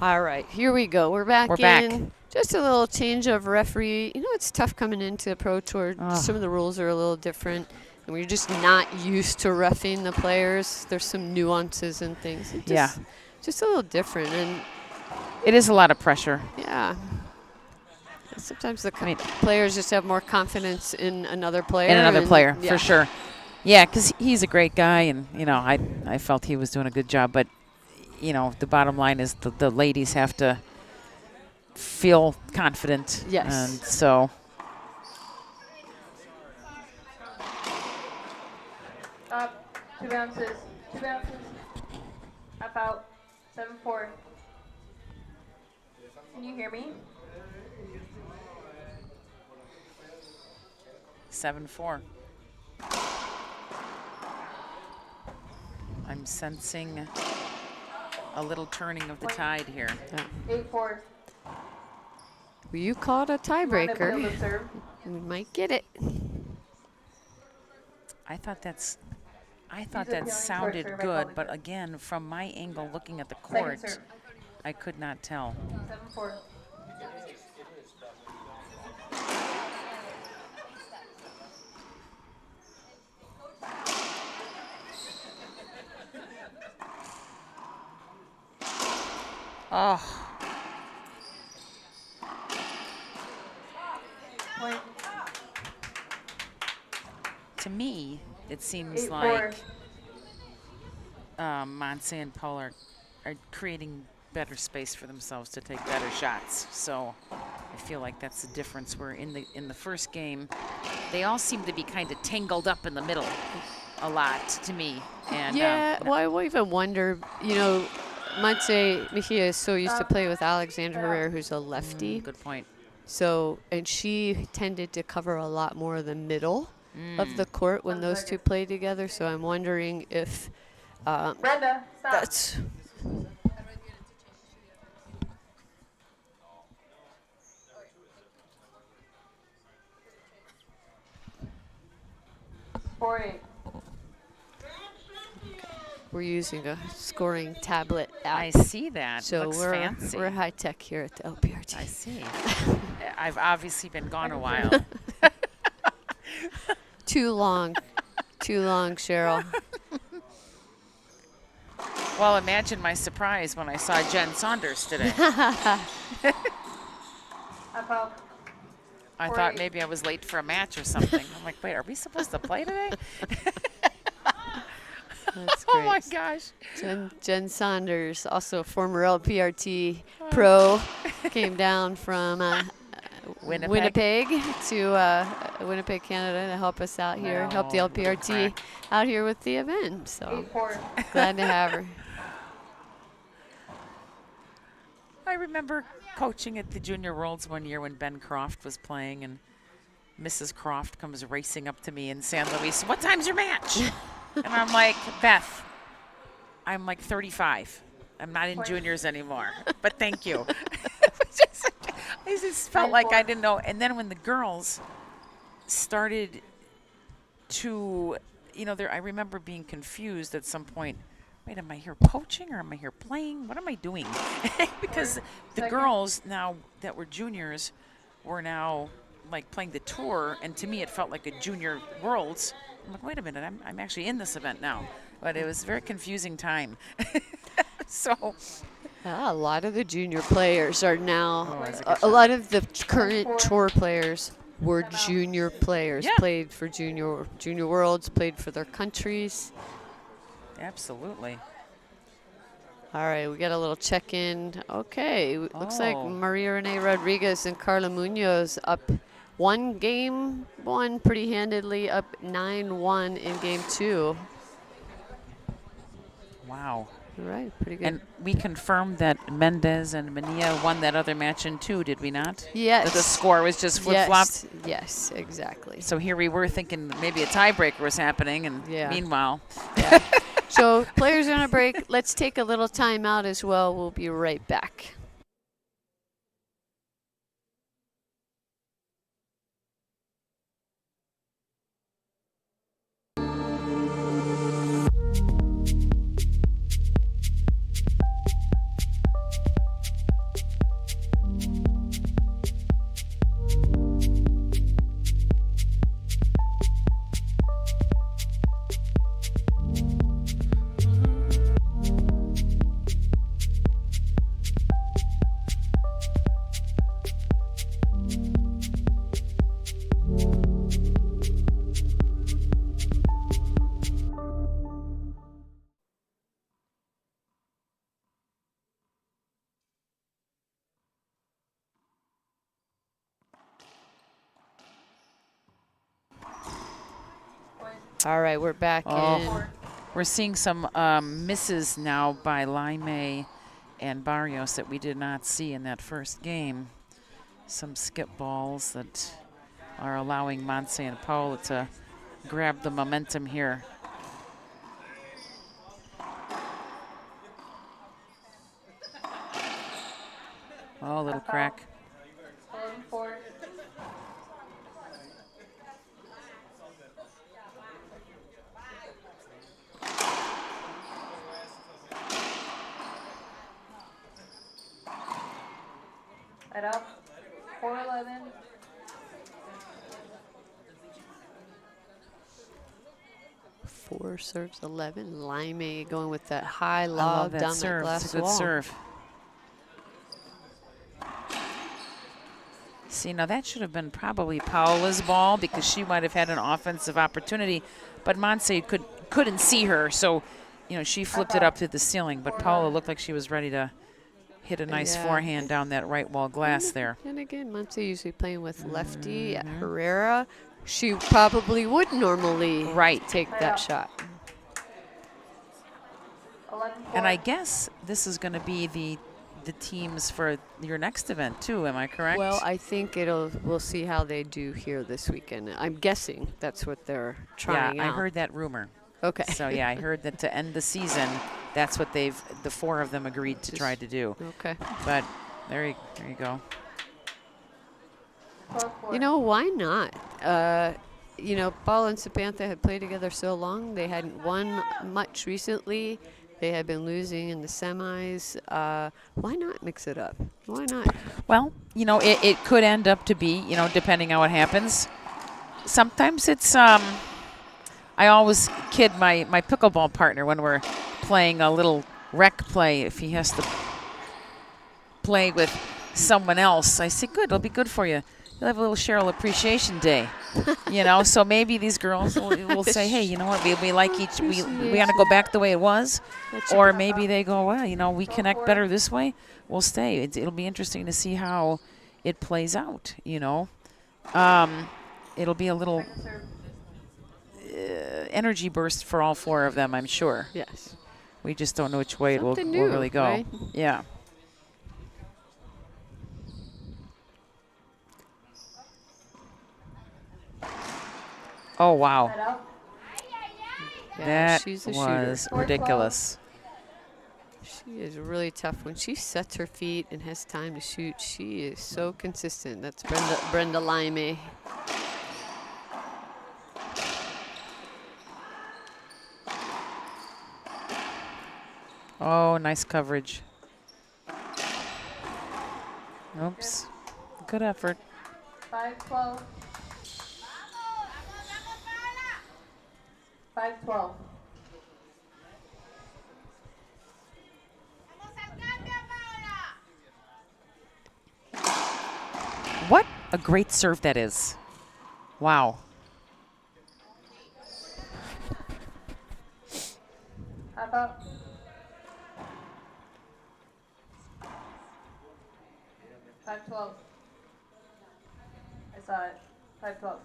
Speaker 1: All right, here we go. We're back
Speaker 2: We're back.
Speaker 1: in. Just a little change of referee. You know, it's tough coming into the Pro Tour. Some of the rules are a little different, and we're just not used to roughing the players. There's some nuances and things. Just a little different, and
Speaker 2: It is a lot of pressure.
Speaker 1: yeah. Sometimes the players just have more confidence in another player.
Speaker 2: For sure. Yeah, because he's a great guy, and, you know, I felt he was doing a good job. But, you know, the bottom line is the ladies have to feel confident.
Speaker 1: Yes.
Speaker 2: And so.
Speaker 4: Up, 2 ounces. 2 ounces. About 7-4. Can you hear me?
Speaker 2: 7-4. I'm sensing a little turning of the tide here.
Speaker 1: Yeah.
Speaker 4: 8-4.
Speaker 1: Well, you called a tiebreaker. We might get it.
Speaker 2: I thought that sounded good, but again, from my angle looking at the court, I could not tell.
Speaker 4: 7-4.
Speaker 2: Oh,
Speaker 4: Point.
Speaker 2: to me, it seems
Speaker 4: 8-4.
Speaker 2: like Montse and Paul are creating better space for themselves to take better shots. So I feel like that's the difference. Where in the first game, they all seem to be kind of tangled up in the middle a lot to me. And
Speaker 1: Yeah, well, I even wonder, you know, Mejia is so used to play with Alexandra Herrera, who's a lefty.
Speaker 2: Good point.
Speaker 1: So, and she tended to cover a lot more of the middle of the court when those two played together. So I'm wondering if
Speaker 4: Brenda, stop.
Speaker 1: that's. We're using a scoring tablet app.
Speaker 2: I see that.
Speaker 1: So
Speaker 2: Looks
Speaker 1: we're
Speaker 2: fancy.
Speaker 1: we're high tech here at the LPRT.
Speaker 2: I see. I've obviously been gone a while.
Speaker 1: Too long, Cheryl.
Speaker 2: Well, imagine my surprise when I saw Jen Saunders today.
Speaker 4: About
Speaker 2: I thought maybe I was late for a match or something. I'm like, wait, are we supposed to play today?
Speaker 1: That's
Speaker 2: Oh my
Speaker 1: great.
Speaker 2: gosh.
Speaker 1: Jen Saunders, also a former LPRT pro, came down from Winnipeg to Winnipeg, Canada, to help us out here, help the LPRT out here with the event. So
Speaker 4: 8-4.
Speaker 1: glad to have her.
Speaker 2: I remember coaching at the Junior Worlds one year when Ben Croft was playing, and Mrs. Croft comes racing up to me in San Luis. What time's your match? And I'm like, Beth, I'm like 35. I'm not in juniors anymore, but thank you. I just felt like I didn't know. And then when the girls started to, you know, I remember being confused at some point. Wait, am I here coaching or am I here playing? What am I doing? Because the girls now that were juniors were now like playing the tour, and to me it felt like a Junior Worlds. I'm like, wait a minute, I'm actually in this event now. But it was a very confusing time. So
Speaker 1: A lot of the junior players are now,
Speaker 2: that's a good
Speaker 1: a lot of the current tour players were junior players,
Speaker 2: Yeah.
Speaker 1: played for junior worlds, played for their countries.
Speaker 2: absolutely.
Speaker 1: All right, we got a little check-in. Okay, looks like
Speaker 2: Oh.
Speaker 1: Maria Renee Rodriguez and Carla Munoz up one game, won pretty handedly, up 9-1 in game 2.
Speaker 2: Wow.
Speaker 1: All right, pretty good.
Speaker 2: And we confirmed that Mendez and Mejia won that other match in 2, did we not?
Speaker 1: yes.
Speaker 2: That the score was just flip-flopped?
Speaker 1: Yes, exactly.
Speaker 2: So here we were thinking maybe a tiebreaker was happening, and
Speaker 1: Yeah.
Speaker 2: meanwhile,
Speaker 1: So players on a break. Let's take a little time out as well. We'll be right back. All right, we're back in.
Speaker 2: We're seeing some misses now by Laime and Barrios that we did not see in that first game. Some skip balls that are allowing Monse and Paola to grab the momentum here. Oh, little crack.
Speaker 4: 11-4. Right up. 4-11.
Speaker 1: Four serves 11. Laime going with that high
Speaker 2: I love
Speaker 1: lob
Speaker 2: that
Speaker 1: down
Speaker 2: serve.
Speaker 1: that
Speaker 2: It's
Speaker 1: glass
Speaker 2: a good
Speaker 1: wall.
Speaker 2: serve. See, now that should have been probably Paola's ball because she might have had an offensive opportunity, but Monse couldn't see her, so she flipped it up to the ceiling. But Paola looked like she was ready to hit a nice forehand down that right wall glass there.
Speaker 1: And again, Monse usually playing with lefty at Herrera. She probably would normally take that shot.
Speaker 4: 11-4.
Speaker 2: And I guess this is going to be the teams for your next event too. Am I correct?
Speaker 1: Well, I think we'll see how they do here this weekend. I'm guessing that's what they're trying out.
Speaker 2: I heard that rumor.
Speaker 1: Okay.
Speaker 2: So yeah, I heard that to end the season, that's what the four of them agreed to try to do.
Speaker 1: Okay.
Speaker 2: But there you go.
Speaker 4: 12-4.
Speaker 1: Why not? Paul and Samantha had played together so long. They hadn't won much recently. They had been losing in the semis. Why not mix it up? Why not?
Speaker 2: Well, it could end up to be, depending on what happens. Sometimes it's, I always kid my pickleball partner when we're playing a little rec play. If he has to play with someone else, I say, good, it'll be good for you. You'll have a little Cheryl Appreciation Day, So maybe these girls will say, hey, you know what, we like we want to go back the way it was. Or maybe they go, well, we connect better this way. We'll stay. It'll be interesting to see how it plays out, It'll be a little energy burst for all four of them, I'm sure.
Speaker 1: Yes.
Speaker 2: We just don't know which way it will really go.
Speaker 1: Right?
Speaker 2: Yeah. Oh, wow.
Speaker 4: Right up.
Speaker 1: Yeah,
Speaker 2: That
Speaker 1: she's a
Speaker 2: was
Speaker 1: shooter.
Speaker 2: ridiculous.
Speaker 1: She is really tough. When she sets her feet and has time to shoot, she is so consistent. That's Brenda Laime.
Speaker 2: Oh, nice coverage. Oops. Good effort.
Speaker 4: 5-12. 5-12.
Speaker 2: What a great serve that is. Wow.
Speaker 4: How about 5-12? I saw it. 5-12.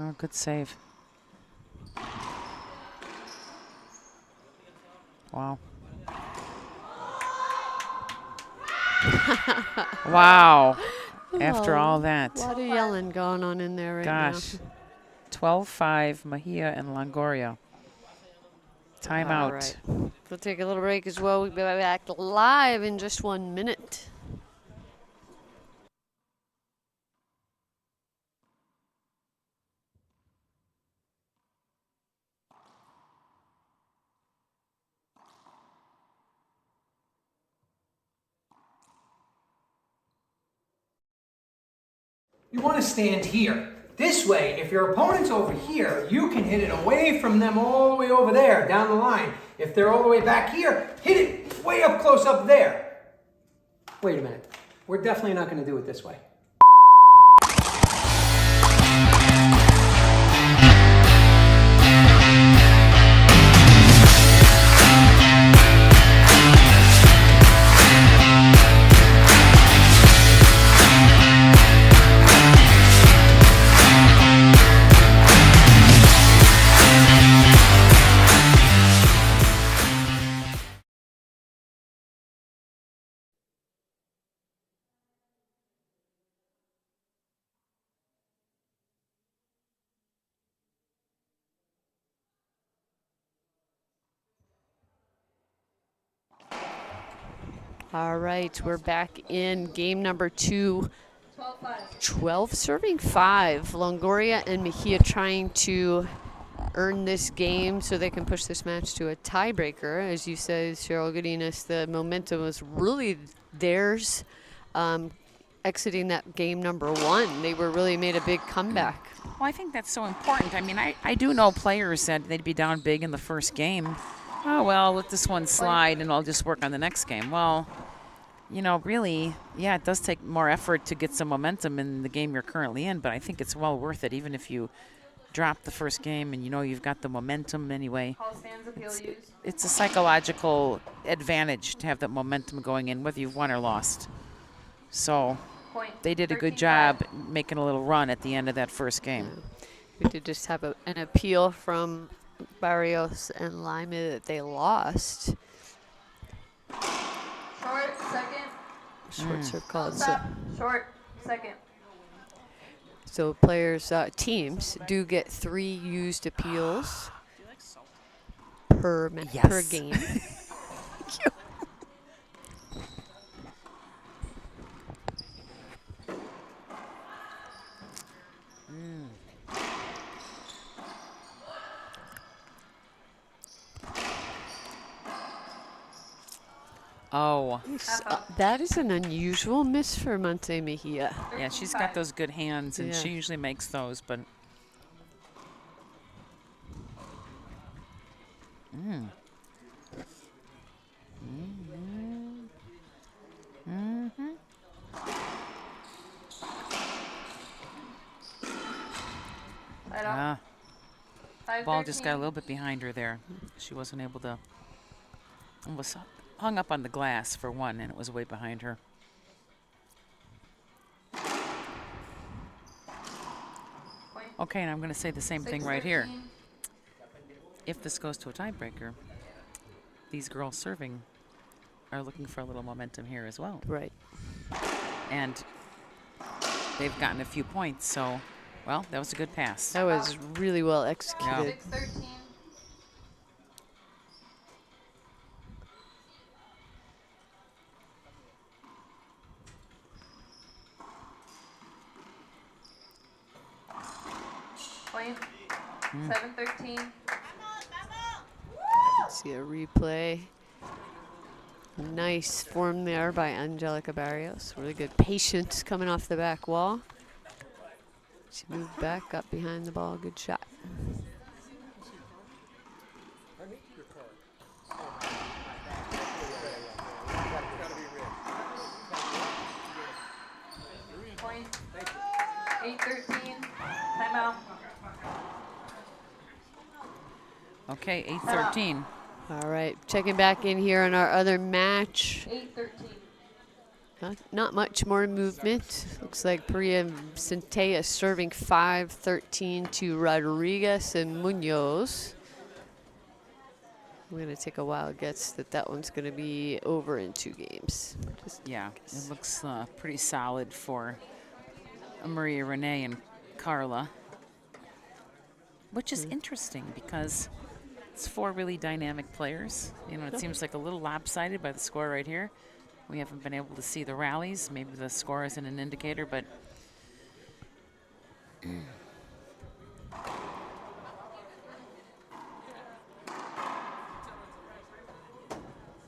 Speaker 2: Oh, good save. Wow. Wow. After all that.
Speaker 1: A lot of yelling going on in there right now.
Speaker 2: Gosh. 12-5, Mejia and Longoria. Timeout.
Speaker 1: All right. We'll take a little break as well. We'll be back live in just 1 minute.
Speaker 5: You want to stand here. This way, if your opponent's over here, you can hit it away from them all the way over there, down the line. If they're all the way back here, hit it way up close up there. Wait a minute. We're definitely not going to do it this way.
Speaker 1: All right, we're back in game number 2.
Speaker 4: 12-5.
Speaker 1: 12 serving 5. Longoria and Mejia trying to earn this game so they can push this match to a tiebreaker. As you said, Cheryl Godinez, the momentum was really theirs. Exiting that game number 1, they were really made a big comeback.
Speaker 2: Well, I think that's so important. I mean, I do know players that they'd be down big in the first game. Oh, well, let this one slide and I'll just work on the next game. Well, you know, really, yeah, it does take more effort to get some momentum in the game you're currently in, but I think it's well worth it, even if you drop the first game and you know you've got the momentum anyway.
Speaker 4: All stands appeal used.
Speaker 2: It's a psychological advantage to have that momentum going in, whether you've won or lost. So
Speaker 4: Point.
Speaker 2: they did a good
Speaker 4: 13-5.
Speaker 2: job making a little run at the end of that first game.
Speaker 1: We did just have an appeal from Barrios and Laime that they lost.
Speaker 4: Short, second.
Speaker 1: Short serve called. So,
Speaker 4: Stop. Short, second.
Speaker 1: so players, teams do get 3 used appeals per per
Speaker 2: Yes.
Speaker 1: game.
Speaker 2: Oh,
Speaker 1: That is an unusual miss for Monte Mejia.
Speaker 2: yeah, she's got those good hands, and
Speaker 1: Yeah.
Speaker 2: she usually makes those, but...
Speaker 4: Right
Speaker 2: Ah,
Speaker 4: off. 5-13.
Speaker 2: ball just got a little bit behind her there. She wasn't able to... Was hung up on the glass for one, and it was way behind her.
Speaker 4: Point.
Speaker 2: Okay, and I'm going to say the same thing right here.
Speaker 4: 6-13.
Speaker 2: If this goes to a tiebreaker, these girls serving are looking for a little momentum here as well.
Speaker 1: Right.
Speaker 2: And they've gotten a few points, so, well, that was a good pass.
Speaker 1: That was really well executed.
Speaker 4: 6-13. Point. 7-13.
Speaker 1: Let's see a replay. Nice form there by Angelica Barrios. Really good patience coming off the back wall. She moved back up behind the ball. Good shot.
Speaker 4: Point. 8-13. Timeout.
Speaker 2: Okay, 8-13.
Speaker 1: All right, checking back in here on our other match.
Speaker 4: 8-13.
Speaker 1: Not much more movement. Looks like Priya Centella serving 5-13 to Rodriguez and Munoz. I'm going to take a wild guess that that one's going to be over in 2 games. Just
Speaker 2: Yeah, it looks pretty solid for Maria Renee and Carla, which is interesting because it's 4 really dynamic players. You know, it seems like a little lopsided by the score right here. We haven't been able to see the rallies. Maybe the score isn't an indicator, but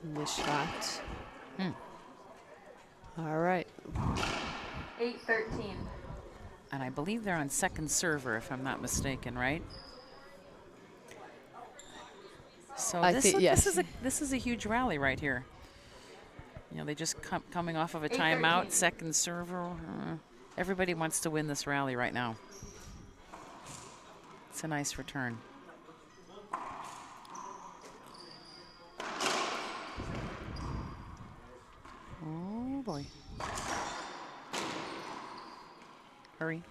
Speaker 1: this shot. All right.
Speaker 4: 8-13.
Speaker 2: and I believe they're on second server, if I'm not mistaken, right? So
Speaker 1: I
Speaker 2: this,
Speaker 1: think- yes.
Speaker 2: this is a huge rally right here. You know, they just coming off of a
Speaker 4: 8-13.
Speaker 2: timeout, second server. Everybody wants to win this rally right now. It's a nice return. Oh boy. Hurry.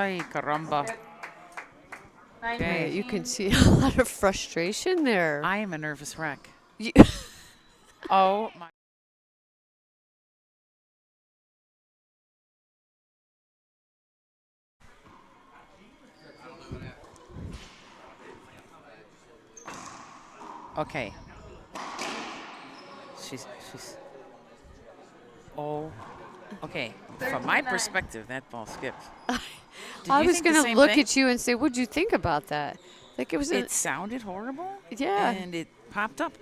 Speaker 2: Ay, caramba.
Speaker 4: 9
Speaker 2: Okay.
Speaker 1: You can see a lot of frustration there.
Speaker 2: I am a nervous wreck.
Speaker 1: You-
Speaker 2: Oh, my. Okay. She's. Oh. Okay. From my
Speaker 4: 39.
Speaker 2: perspective, that ball skipped. Did
Speaker 1: I
Speaker 2: you
Speaker 1: was
Speaker 2: think the
Speaker 1: gonna
Speaker 2: same
Speaker 1: look
Speaker 2: thing?
Speaker 1: at you and say, "What'd you think about that?" Like it was
Speaker 2: It sounded horrible.
Speaker 1: Yeah.
Speaker 2: And it popped up.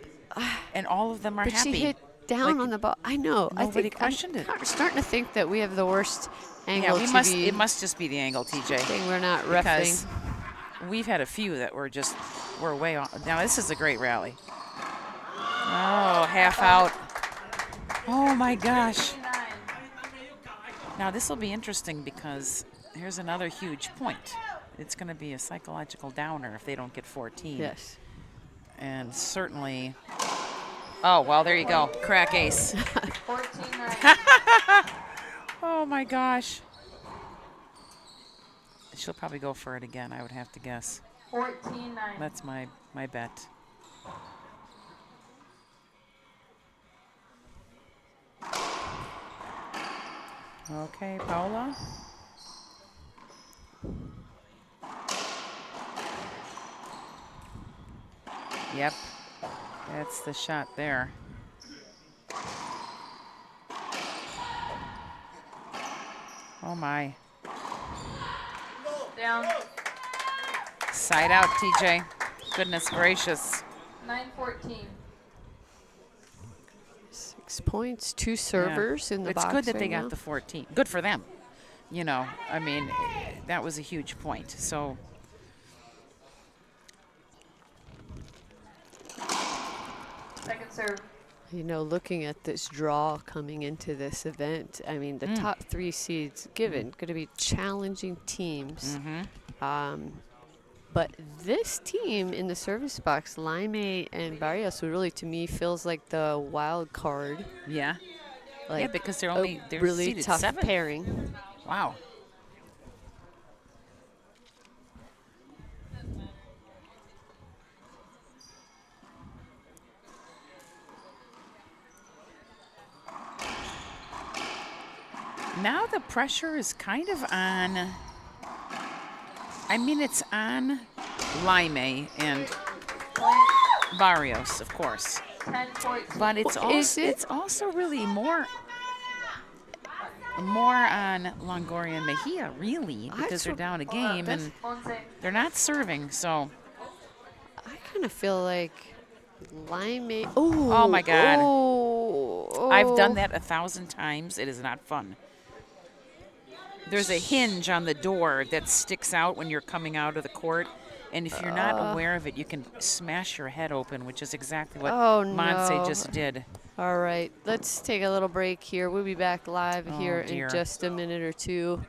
Speaker 2: And all of them are
Speaker 1: but
Speaker 2: happy.
Speaker 1: she hit down
Speaker 2: Like,
Speaker 1: on the ball. I know. I
Speaker 2: nobody
Speaker 1: think
Speaker 2: questioned it.
Speaker 1: I'm starting to think that we have the worst
Speaker 2: Yeah,
Speaker 1: angle
Speaker 2: we
Speaker 1: TV
Speaker 2: must. It must just be the angle, TJ.
Speaker 1: thing. We're not
Speaker 2: Because
Speaker 1: refing.
Speaker 2: we've had a few that were way off. Now this is a great rally. Oh, half out. Oh my gosh.
Speaker 4: 39.
Speaker 2: Now this will be interesting because here's another huge point. It's going to be a psychological downer if they don't get 14.
Speaker 1: Yes.
Speaker 2: And certainly. Oh well, there you go. Crack ace.
Speaker 4: 14-9.
Speaker 2: Oh my gosh. She'll probably go for it again, I would have to guess.
Speaker 4: 14-9.
Speaker 2: That's my bet. Okay, Paula. Yep. That's the shot there. Oh my.
Speaker 4: Down.
Speaker 2: Side out, TJ. Goodness gracious.
Speaker 4: 9-14.
Speaker 1: 6 points, 2 servers in the
Speaker 2: It's
Speaker 1: box.
Speaker 2: good that they
Speaker 1: right
Speaker 2: got
Speaker 1: now.
Speaker 2: the 14. Good for them. You know, I mean, that was a huge point. So
Speaker 4: Second serve.
Speaker 1: You know, looking at this draw coming into this event, I mean, the top 3 seeds given going to be challenging teams. But this team in the service box, Laime and Barrios, who really to me feels like the wild card.
Speaker 2: yeah.
Speaker 1: Like
Speaker 2: Yeah, because they're
Speaker 1: a really
Speaker 2: seated
Speaker 1: tough
Speaker 2: 7th.
Speaker 1: pairing.
Speaker 2: Wow. Now the pressure is kind of on. I mean, it's on Laime and Barrios, of course.
Speaker 4: 10-14.
Speaker 2: But it's
Speaker 1: Well,
Speaker 2: also
Speaker 1: is it?
Speaker 2: it's also really more on Longoria and Mejia, really, because
Speaker 1: That's
Speaker 2: they're
Speaker 1: what-
Speaker 2: down a game and
Speaker 4: 11.
Speaker 2: they're not serving. So
Speaker 1: I kind of feel like Laime. Oh,
Speaker 2: Oh, my God.
Speaker 1: Oh,
Speaker 2: I've done that 1,000 times. It is not fun. There's a hinge on the door that sticks out when you're coming out of the court. And if you're not aware of it, you can smash your head open, which is exactly what
Speaker 1: Oh,
Speaker 2: Monse
Speaker 1: no.
Speaker 2: just did.
Speaker 1: All right, let's take a little break here. We'll be back live
Speaker 2: Oh,
Speaker 1: here
Speaker 2: dear.
Speaker 1: in just a minute or two.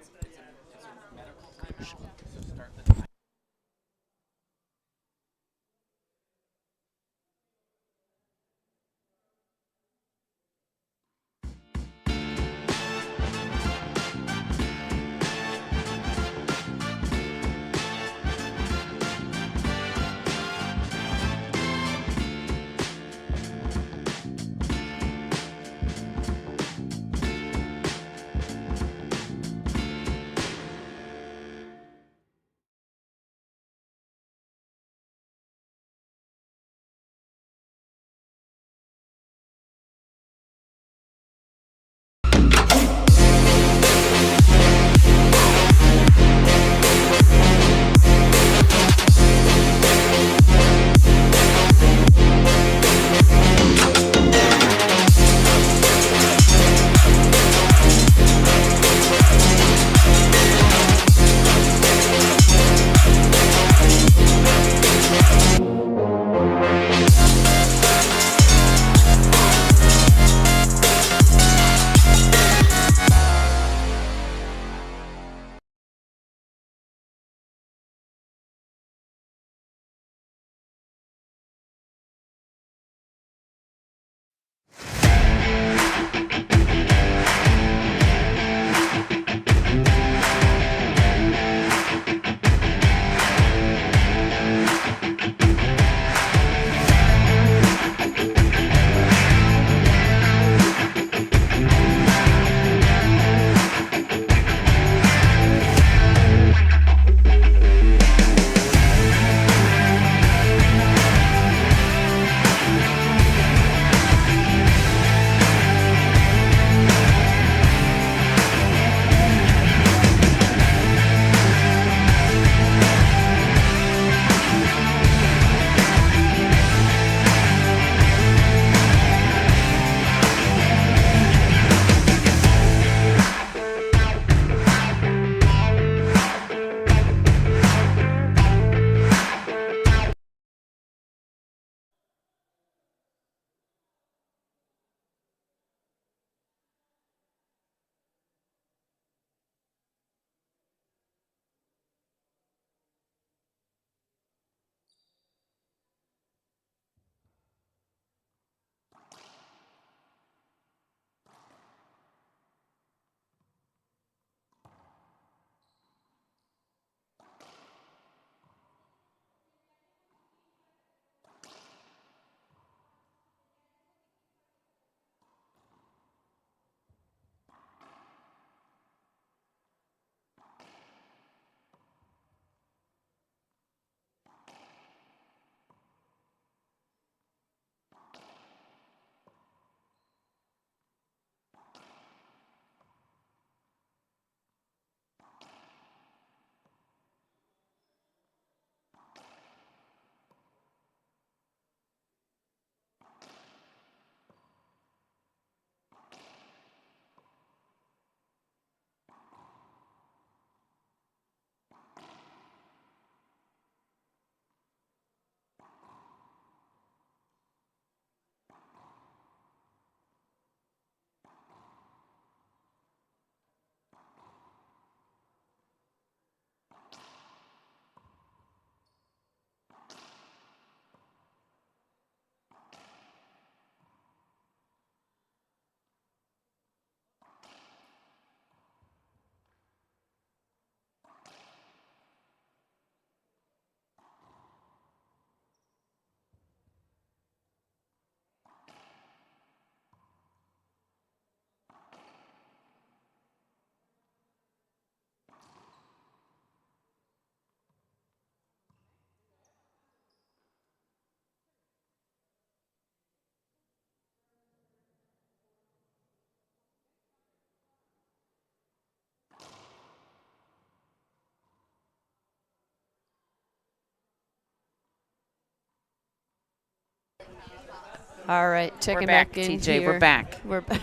Speaker 1: All right, checking
Speaker 2: We're back,
Speaker 1: in
Speaker 2: TJ.
Speaker 1: here.
Speaker 2: We're back.
Speaker 1: We're back.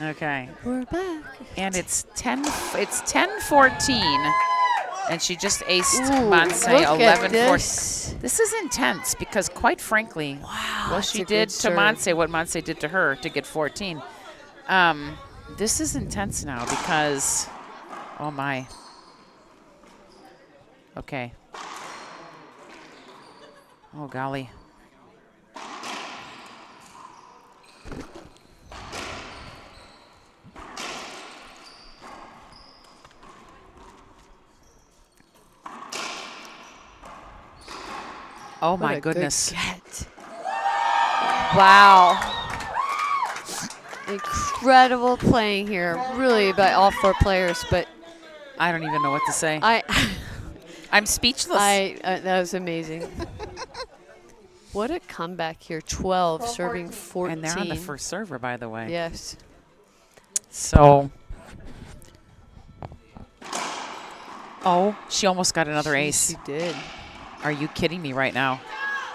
Speaker 2: Okay.
Speaker 1: We're back.
Speaker 2: And it's 10-14. And she just aced
Speaker 1: Ooh,
Speaker 2: Monse
Speaker 1: look at
Speaker 2: 11-14.
Speaker 1: this.
Speaker 2: This is intense because, quite frankly, well,
Speaker 1: that's
Speaker 2: she
Speaker 1: a
Speaker 2: did
Speaker 1: good
Speaker 2: to
Speaker 1: serve.
Speaker 2: Monse what Monse did to her to get 14. This is intense now because, oh my. Okay. Oh golly. Oh
Speaker 1: What
Speaker 2: my
Speaker 1: a good
Speaker 2: goodness.
Speaker 1: get. Wow. Incredible playing here, really, by all 4 players. But
Speaker 2: I don't even know what to say. I'm speechless.
Speaker 1: that was amazing. What a comeback here. 12, serving 14.
Speaker 2: And they're on the first server, by the way.
Speaker 1: Yes.
Speaker 2: So. Oh, she almost got another ace.
Speaker 1: She did.
Speaker 2: Are you kidding me right now?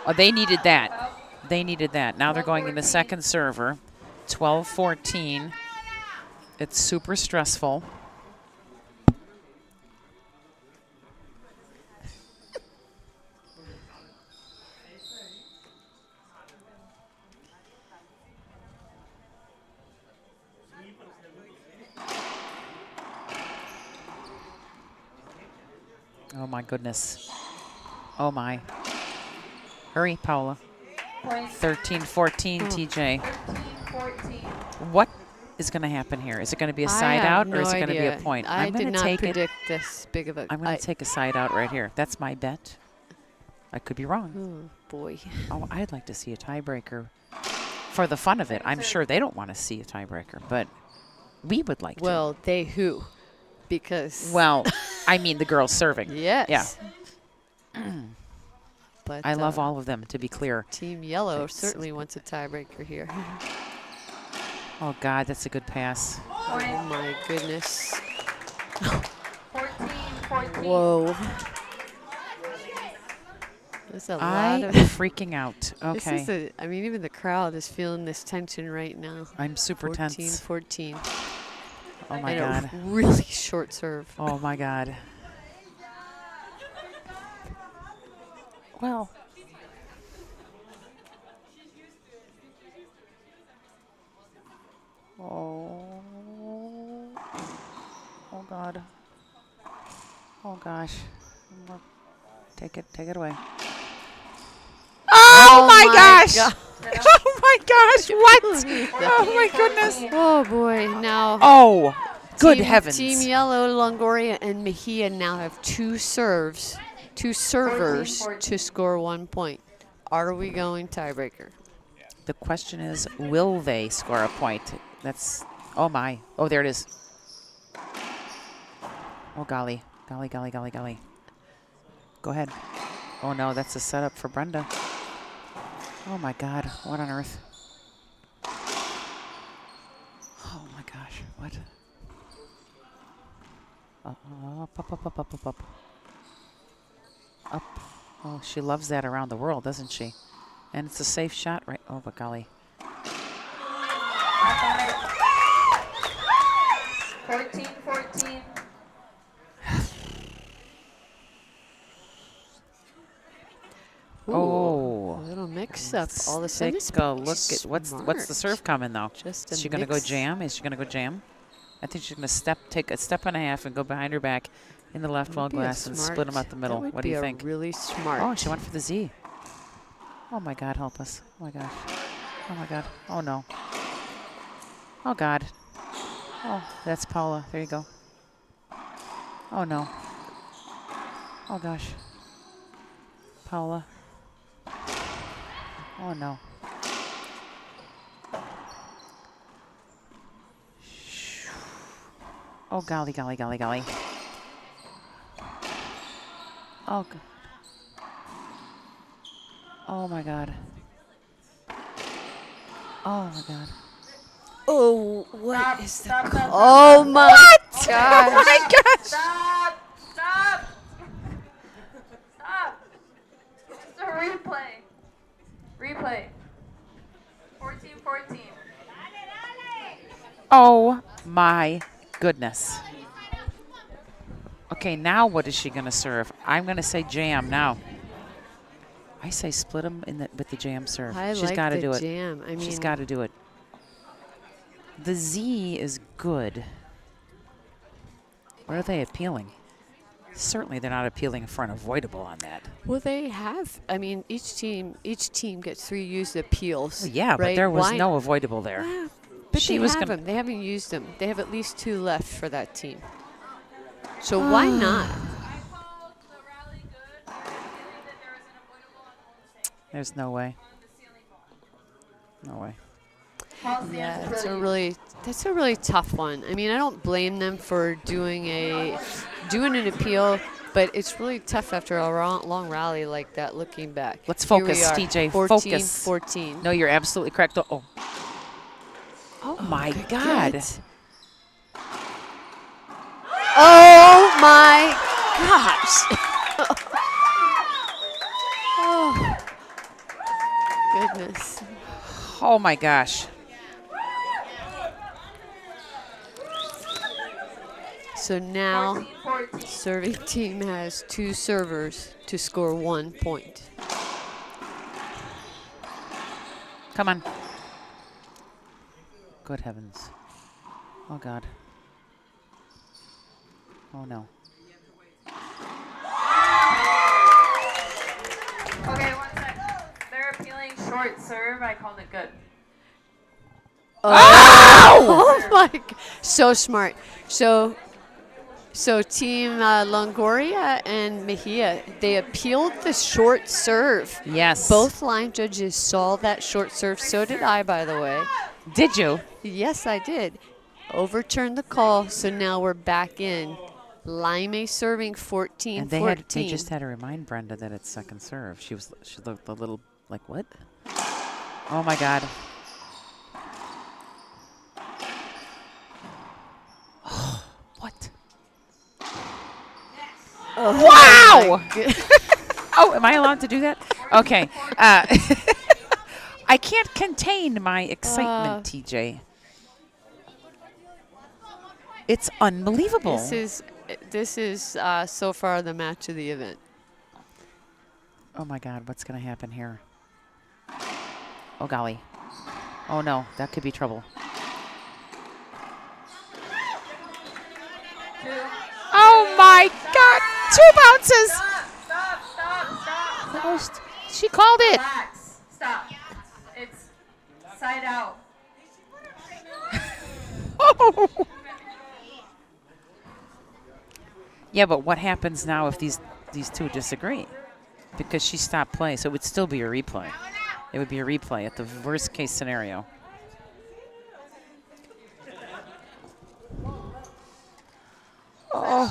Speaker 2: Oh, they needed that. They needed that. Now they're going in the second server. 12-14. It's super stressful. Oh my goodness. Oh my. Hurry, Paula. 13-14, TJ.
Speaker 4: 13-14.
Speaker 2: What is going to happen here? Is it going to be a
Speaker 1: I
Speaker 2: side
Speaker 1: have
Speaker 2: out
Speaker 1: no
Speaker 2: or is it going to be a
Speaker 1: idea.
Speaker 2: point?
Speaker 1: I
Speaker 2: I'm
Speaker 1: did
Speaker 2: going to
Speaker 1: not
Speaker 2: take
Speaker 1: predict this big of a.
Speaker 2: I'm going to take a side out right here. That's my bet. I could be wrong.
Speaker 1: Oh boy.
Speaker 2: Oh, I'd like to see a tiebreaker for the fun of it. I'm sure they don't want to see a tiebreaker, but we would like to.
Speaker 1: Well, they who? Because.
Speaker 2: Well, I mean the girls serving.
Speaker 1: Yes.
Speaker 2: Yeah.
Speaker 1: But
Speaker 2: I love all of them, to be clear.
Speaker 1: Team Yellow certainly wants a tiebreaker here.
Speaker 2: Oh, God, that's a good pass.
Speaker 1: Oh my goodness.
Speaker 4: 14-14.
Speaker 1: Whoa. There's a lot
Speaker 2: I'm
Speaker 1: of.
Speaker 2: freaking out.
Speaker 1: This
Speaker 2: Okay.
Speaker 1: is I mean, even the crowd is feeling this tension right now.
Speaker 2: I'm super
Speaker 1: 14,
Speaker 2: tense.
Speaker 1: 14.
Speaker 2: Oh, my
Speaker 1: And
Speaker 2: God.
Speaker 1: a really short serve.
Speaker 2: Oh, my God. Well. Oh. Oh, God. Oh, gosh. Take it away. Oh, my gosh.
Speaker 1: God.
Speaker 2: Oh, my gosh. What? Oh, my goodness.
Speaker 1: Oh boy. Now.
Speaker 2: Oh, good
Speaker 1: Team,
Speaker 2: heavens.
Speaker 1: Team Yellow, Longoria, and Mejia now have 2 servers
Speaker 4: 14.
Speaker 1: to score 1 point. Are we going tiebreaker?
Speaker 2: The question is, will they score a point? That's, oh my. Oh, there it is. Oh, golly. Golly, golly, golly, golly. Go ahead. Oh, no, that's a setup for Brenda. Oh, my God. What on earth? Oh, my gosh. What? Up, up, up, up, up, up, up. Up. Oh, she loves that around the world, doesn't she? And it's a safe shot, right? Oh, but golly.
Speaker 4: 14-14.
Speaker 2: Oh.
Speaker 1: A little mix-up. All of a sudden,
Speaker 2: Take a look at what's the serve
Speaker 1: smart.
Speaker 2: coming though.
Speaker 1: Just
Speaker 2: Is
Speaker 1: a
Speaker 2: she gonna go
Speaker 1: mix.
Speaker 2: jam? Is she gonna go jam? I think she's gonna take a step and a half and go behind her back in the left wall
Speaker 1: Would be a
Speaker 2: glass and split them
Speaker 1: smart-
Speaker 2: up the middle.
Speaker 1: that would
Speaker 2: What do
Speaker 1: be
Speaker 2: you
Speaker 1: a
Speaker 2: think?
Speaker 1: Really smart.
Speaker 2: Oh, she went for the Z. Oh my God, help us! Oh my gosh! Oh my God! Oh no! Oh God! Oh, that's Paula. There you go. Oh no! Oh gosh! Paula. Oh no! Oh golly, golly, golly, golly! Oh. Oh my God. Oh my God.
Speaker 1: Oh, what
Speaker 4: Stop,
Speaker 1: is
Speaker 4: stop,
Speaker 1: the?
Speaker 4: stop,
Speaker 1: Oh my
Speaker 2: Oh
Speaker 1: gosh!
Speaker 2: my gosh!
Speaker 4: Stop! Stop! Stop! It's a replay. Replay.
Speaker 2: Oh my goodness. Okay, now what is she going to serve? I'm going to say jam now. I say split them with the jam serve.
Speaker 1: I
Speaker 2: She's
Speaker 1: like
Speaker 2: got to
Speaker 1: the
Speaker 2: do it.
Speaker 1: jam. I mean,
Speaker 2: She's got to do it. The Z is good. What are they appealing? Certainly they're not appealing for an avoidable on that.
Speaker 1: well, they have. I mean, each team gets 3 used appeals.
Speaker 2: Well, yeah,
Speaker 1: right?
Speaker 2: but there was
Speaker 1: Why-
Speaker 2: no avoidable there.
Speaker 1: Ah, but
Speaker 2: She
Speaker 1: they
Speaker 2: was
Speaker 1: have
Speaker 2: gonna-
Speaker 1: them. They haven't used them. They have at least 2 left for that team. So why not?
Speaker 2: There's no way. No way.
Speaker 1: Yeah, that's a really tough one. I mean, I don't blame them for doing an appeal, but it's really tough after a long rally like that. Looking back,
Speaker 2: Let's
Speaker 1: Here we
Speaker 2: focus,
Speaker 1: are,
Speaker 2: TJ.
Speaker 1: 14,
Speaker 2: Focus.
Speaker 1: 14.
Speaker 2: No, you're absolutely correct. Oh, my God.
Speaker 1: Good. Oh my gosh! Oh goodness.
Speaker 2: Oh my gosh.
Speaker 1: So now,
Speaker 4: 14.
Speaker 1: serving team has 2 servers to score 1 point.
Speaker 2: Come on. Good heavens. Oh God. Oh no.
Speaker 4: Okay, 1 sec. They're appealing short serve. I called it good.
Speaker 1: Oh my! So smart. So team Longoria and Mejia, they appealed the short serve.
Speaker 2: Yes.
Speaker 1: Both line judges saw that short serve. So did I, by the way.
Speaker 2: Did you?
Speaker 1: Yes, I did. Overturned the call. So now we're back in. Laime serving 14-14.
Speaker 2: And they just had to remind Brenda that it's second serve. She looked a little like, what? Oh my God. What? Wow! Oh, am I allowed to do that? Okay. I can't contain my excitement, TJ. It's unbelievable.
Speaker 1: This is so far the match of the event.
Speaker 2: Oh my God, what's going to happen here? Oh golly. Oh no, that could be trouble. Oh my God, 2 bounces.
Speaker 4: Stop.
Speaker 2: She called it.
Speaker 4: Relax. Stop. It's side out.
Speaker 2: Yeah, but what happens now if these 2 disagree? Because she stopped play, so it would still be a replay. It would be a replay at the worst case scenario. Oh.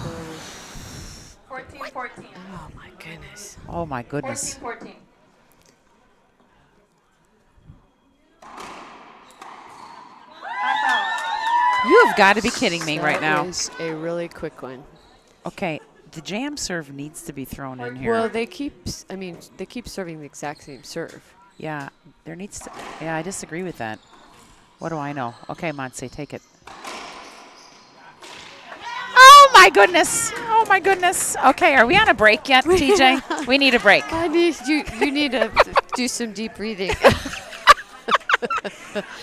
Speaker 4: 14-14.
Speaker 1: Oh my goodness.
Speaker 2: Oh my goodness.
Speaker 4: 14-14.
Speaker 2: You have got to be kidding me right now.
Speaker 1: That was a really quick one.
Speaker 2: Okay, the jam serve needs to be thrown in here.
Speaker 1: Well, they keep serving the exact same serve.
Speaker 2: Yeah, there needs to. Yeah, I disagree with that. What do I know? Okay, Monse, take it. Oh my goodness! Oh my goodness! Okay, are we on a break yet, TJ? We need a break.
Speaker 1: I need you. You need to do some deep breathing.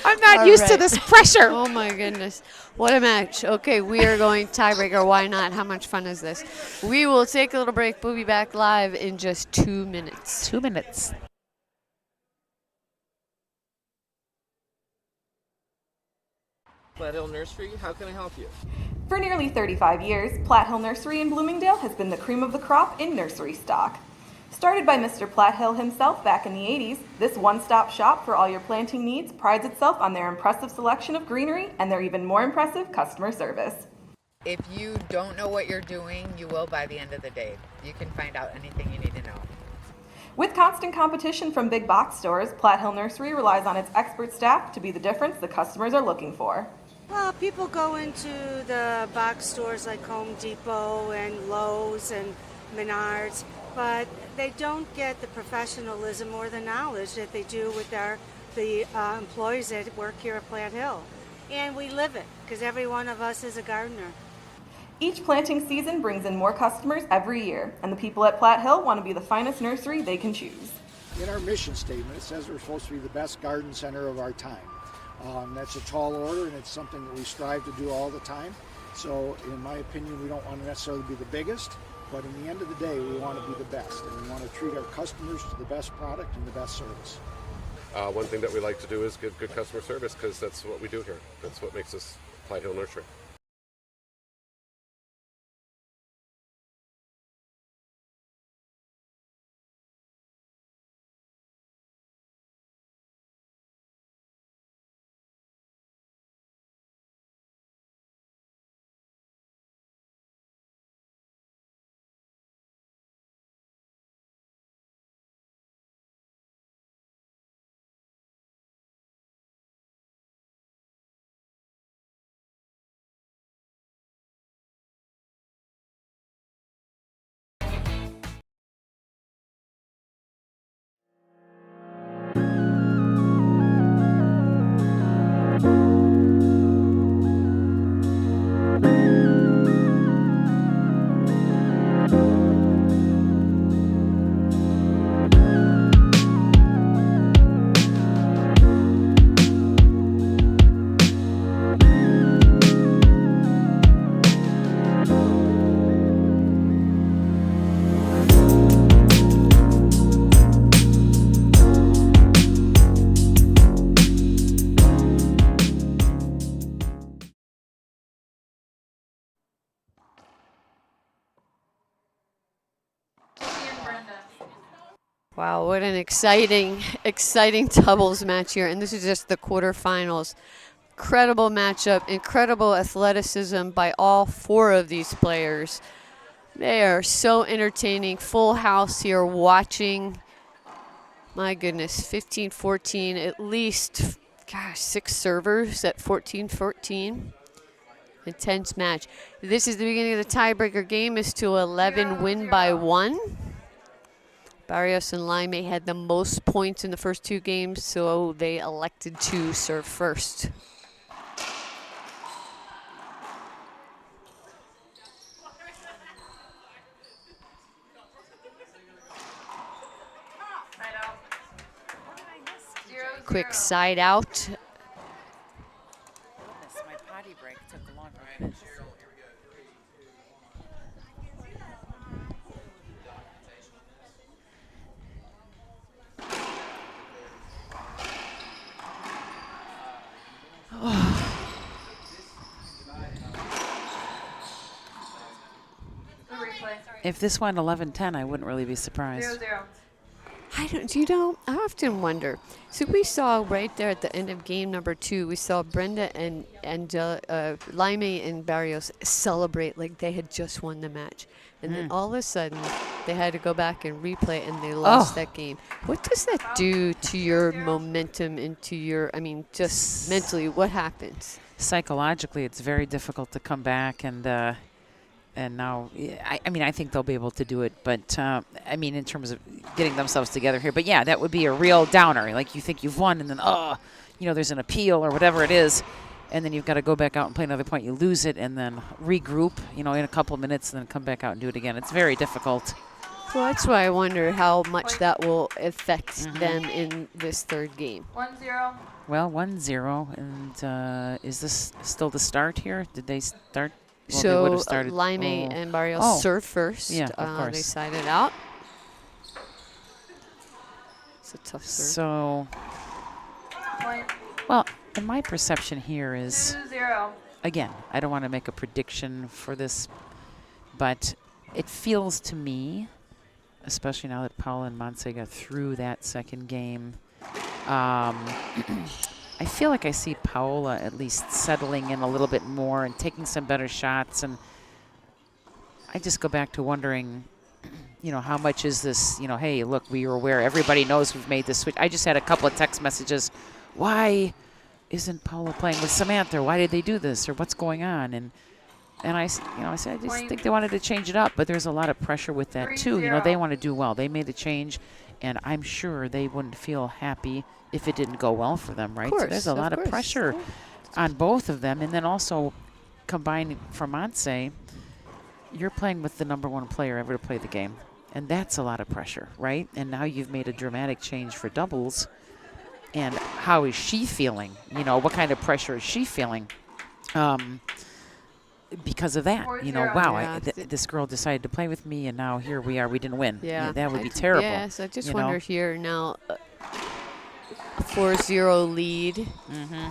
Speaker 2: I'm not
Speaker 1: All
Speaker 2: used to
Speaker 1: right.
Speaker 2: this pressure.
Speaker 1: Oh my goodness. What a match. Okay, we are going tiebreaker. Why not? How much fun is this? We will take a little break. We'll be back live in just 2 minutes.
Speaker 2: 2 minutes.
Speaker 6: Platt Hill Nursery, how can I help you?
Speaker 7: For nearly 35 years, Platt Hill Nursery in Bloomingdale has been the cream of the crop in nursery stock. Started by Mr. Platt Hill himself back in the 80s, this one-stop shop for all your planting needs prides itself on their impressive selection of greenery and their even more impressive customer service.
Speaker 8: If you don't know what you're doing, you will by the end of the day. You can find out anything you need to know.
Speaker 7: With constant competition from big box stores, Platt Hill Nursery relies on its expert staff to be the difference the customers are looking for.
Speaker 9: Well, people go into the box stores like Home Depot and Lowe's and Menards, but they don't get the professionalism or the knowledge that they do with the employees that work here at Platt Hill. and we live it because every one of us is a gardener.
Speaker 7: Each planting season brings in more customers every year, and the people at Platt Hill want to be the finest nursery they can choose.
Speaker 10: In our mission statement, it says we're supposed to be the best garden center of our time. That's a tall order, and it's something that we strive to do all the time. So, in my opinion, we don't want to necessarily be the biggest, but in the end of the day, we want to be the best, and we want to treat our customers to the best product and the best service.
Speaker 11: One thing that we like to do is give good customer service because that's what we do here. That's what makes us Platt Hill Nursery.
Speaker 1: Wow, what an exciting doubles match here. And this is just the quarterfinals. Incredible matchup, incredible athleticism by all four of these players. They are so entertaining. Full house here watching. My goodness, 15-14, at least, gosh, 6 servers at 14-14. Intense match. This is the beginning of the tiebreaker game. Is to 11 win by 1. Barrios and Laime had the most points in the first 2 games, so they elected to serve first. Quick side out.
Speaker 2: My potty break took a longer than If this went 11-10, I wouldn't really be surprised.
Speaker 4: 0-0.
Speaker 1: I often wonder. So we saw right there at the end of game number 2, we saw Brenda and Laime and Barrios celebrate like they had just won the match. And then all of a sudden, they had to go back and replay, and they lost that game. What does that do to your momentum and to your, just mentally, what happens?
Speaker 2: Psychologically, it's very difficult to come back and now, I think they'll be able to do it. But, in terms of getting themselves together here. But, yeah, that would be a real downer. Like, you think you've won, and then, there's an appeal or whatever it is. And then you've got to go back out and play another point. You lose it and then regroup, in a couple of minutes and then come back out and do it again. It's very difficult.
Speaker 1: Well, that's why I wonder how much that will affect them in this third game.
Speaker 4: 1-0.
Speaker 2: Well, 1-0. And is this still the start here? Did they start? Well,
Speaker 1: so
Speaker 2: they would have started.
Speaker 1: Laime and Barrios serve first.
Speaker 2: Yeah, of course.
Speaker 1: They side it out. It's a tough serve.
Speaker 2: So, well, and my perception here is,
Speaker 4: 2-0.
Speaker 2: again, I don't want to make a prediction for this, but it feels to me, especially now that Paula and Monse got through that second game, I feel like I see Paola at least settling in a little bit more and taking some better shots. And I just go back to wondering, how much is this, hey, look, we were aware. Everybody knows we've made this switch. I just had a couple of text messages. Why isn't Paola playing with Samantha? Why did they do this? Or what's going on? And I said, I just think they wanted to change it up. But there's a lot of pressure with that, too. They want to do well. They made a change. And I'm sure they wouldn't feel happy if it didn't go well for them, right?
Speaker 1: Of course,
Speaker 2: so there's a lot of pressure on both of them. And then also combining for Montse, you're playing with the #1 player ever to play the game. And that's a lot of pressure, right? And now you've made a dramatic change for doubles. And how is she feeling? You know, what kind of pressure is she feeling? Because of that, you know, wow,
Speaker 1: Yeah.
Speaker 2: this girl decided to play with me, and now here we are, we didn't win.
Speaker 1: Yeah.
Speaker 2: That would be terrible.
Speaker 1: Yes, I just
Speaker 2: you
Speaker 1: wonder
Speaker 2: know?
Speaker 1: here now, a 4-0 lead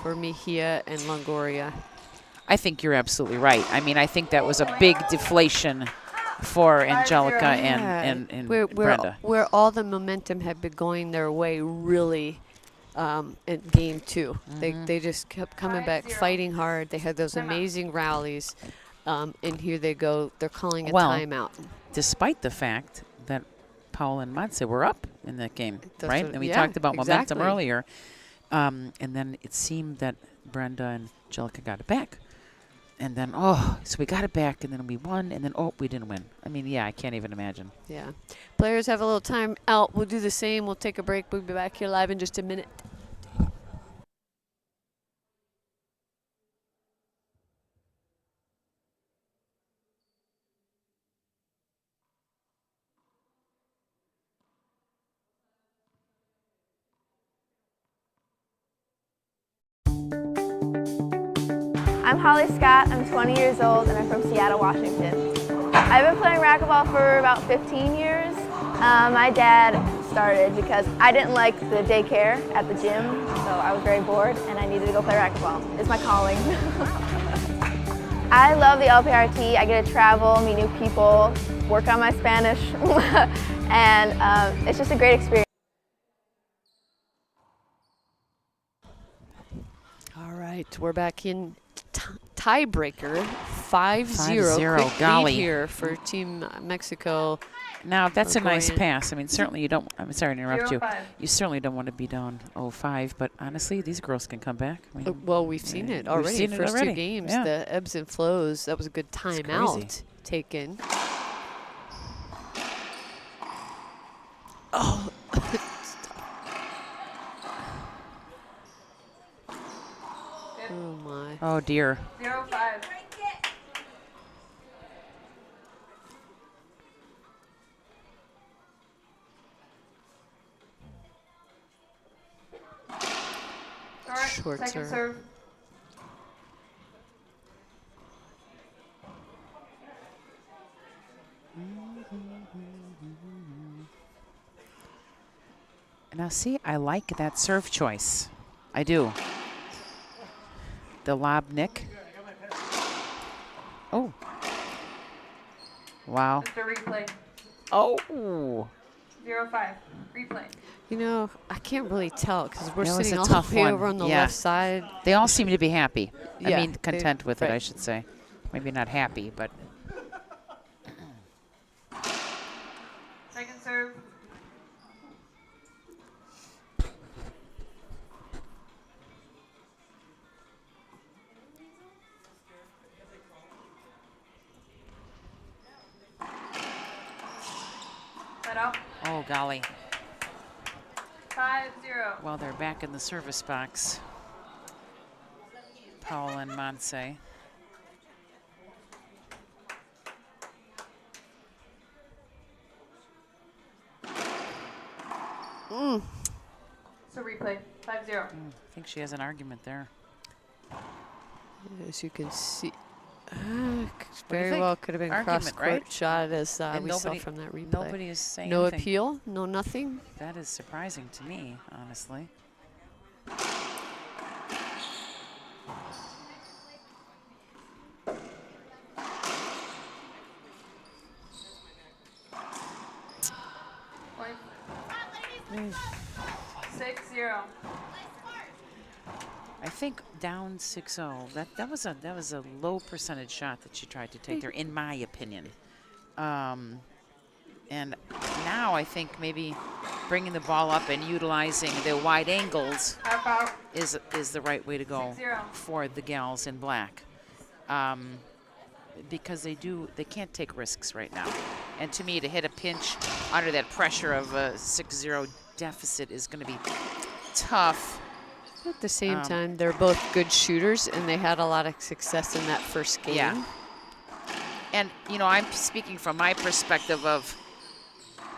Speaker 1: for Mejia and Longoria.
Speaker 2: I think you're absolutely right. I mean, I think that was a big deflation for Angelica and Brenda.
Speaker 1: Where all the momentum had been going their way really in game 2. They just kept coming back, fighting hard. They had those amazing rallies. And here they go. They're calling a timeout.
Speaker 2: Despite the fact that Paul and Montse were up in that game, right? And we
Speaker 1: yeah,
Speaker 2: talked about momentum
Speaker 1: exactly.
Speaker 2: earlier. And then it seemed that Brenda and Angelica got it back. And then, so we got it back, and then we won, and then, we didn't win. I mean, yeah, I can't even imagine.
Speaker 1: Yeah. Players have a little time out. We'll do the same. We'll take a break. We'll be back here live in just a minute.
Speaker 12: I'm Holly Scott, I'm 20 years old, and I'm from Seattle, Washington. I've been playing racquetball for about 15 years. My dad started because I didn't like the daycare at the gym, so I was very bored and I needed to go play racquetball. It's my calling. I love the LPRT. I get to travel, meet new people, work on my Spanish, and it's just a great experience.
Speaker 1: All right, we're back in tiebreaker, 5-0. Quick
Speaker 2: golly.
Speaker 1: lead here for Team Mexico.
Speaker 2: Now, that's a nice
Speaker 1: Longoria.
Speaker 2: pass. I mean, certainly you don't, I'm sorry to interrupt you.
Speaker 4: 0-5.
Speaker 2: You certainly don't want to be down 0-5, but honestly, these girls can come back. I mean,
Speaker 1: Well, we've seen it already.
Speaker 2: We've seen it
Speaker 1: First
Speaker 2: already.
Speaker 1: two games,
Speaker 2: Yeah.
Speaker 1: the ebbs and flows. That was a good
Speaker 2: crazy.
Speaker 1: timeout taken. Oh. Oh, my.
Speaker 2: Oh, dear.
Speaker 4: 0-5.
Speaker 1: Short
Speaker 4: Second
Speaker 1: serve.
Speaker 4: serve.
Speaker 2: Now, see, I like that serve choice. I do. The lob nick. Oh. Wow.
Speaker 4: Just a replay.
Speaker 2: Oh.
Speaker 4: 0-5. Replay.
Speaker 1: You know, I can't really tell because we're
Speaker 2: That was
Speaker 1: sitting
Speaker 2: a
Speaker 1: all
Speaker 2: tough
Speaker 1: the way
Speaker 2: one.
Speaker 1: over on the
Speaker 2: Yeah.
Speaker 1: left side.
Speaker 2: They all seem to be happy.
Speaker 1: Yeah,
Speaker 2: I mean, content with it,
Speaker 1: right.
Speaker 2: I should say. Maybe not happy, but.
Speaker 4: Second serve. Let out.
Speaker 2: Oh, golly.
Speaker 4: 5-0.
Speaker 2: Well, they're back in the service box. Paul and Montse.
Speaker 4: So replay. 5-0.
Speaker 2: I think she has an argument there.
Speaker 1: As you can see,
Speaker 2: you
Speaker 1: very
Speaker 2: think?
Speaker 1: well could have been
Speaker 2: Argument,
Speaker 1: cross-court
Speaker 2: right?
Speaker 1: shot as
Speaker 2: And
Speaker 1: we saw
Speaker 2: nobody-
Speaker 1: from that replay.
Speaker 2: Nobody is saying
Speaker 1: No
Speaker 2: anything.
Speaker 1: appeal, no nothing.
Speaker 2: That is surprising to me, honestly.
Speaker 4: Point. 6-0.
Speaker 2: I think down 6-0. That was a low percentage shot that she tried to take there, in my opinion. And now I think maybe bringing the ball up and utilizing the wide angles
Speaker 4: Half out.
Speaker 2: is the right way to go
Speaker 4: 6-0.
Speaker 2: for the gals in black. Because they can't take risks right now. And to me, to hit a pinch under that pressure of a 6-0 deficit is going to be tough.
Speaker 1: At the same time, they're both good shooters, and they had a lot of success in that first game.
Speaker 2: Yeah. And, you know, I'm speaking from my perspective of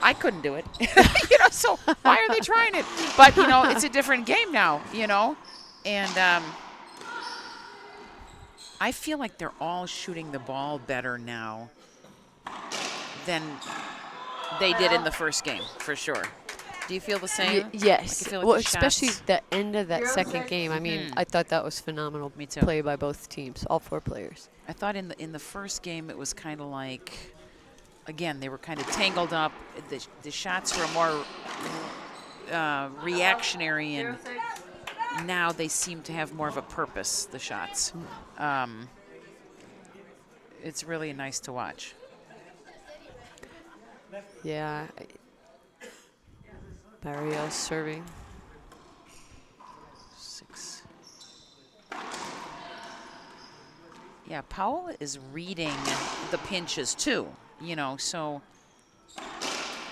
Speaker 2: I couldn't do it. You know, so why are they trying it? But, you know, it's a different game now, you know. And I feel like they're all shooting the ball better now than they did in the first game, for sure. Do you feel the same?
Speaker 1: Yes.
Speaker 2: Like you feel like
Speaker 1: well,
Speaker 2: the
Speaker 1: especially
Speaker 2: shots-
Speaker 1: the end of that second game. I mean, I thought that was phenomenal play by both teams, all 4 players.
Speaker 2: I thought in the first game it was kind of like, again, they were kind of tangled up. The shots were more reactionary, and now they seem to have more of a purpose, the shots. It's really nice to watch.
Speaker 1: Yeah. Barrios serving.
Speaker 2: 6. Yeah, Powell is reading the pinches too, you know, so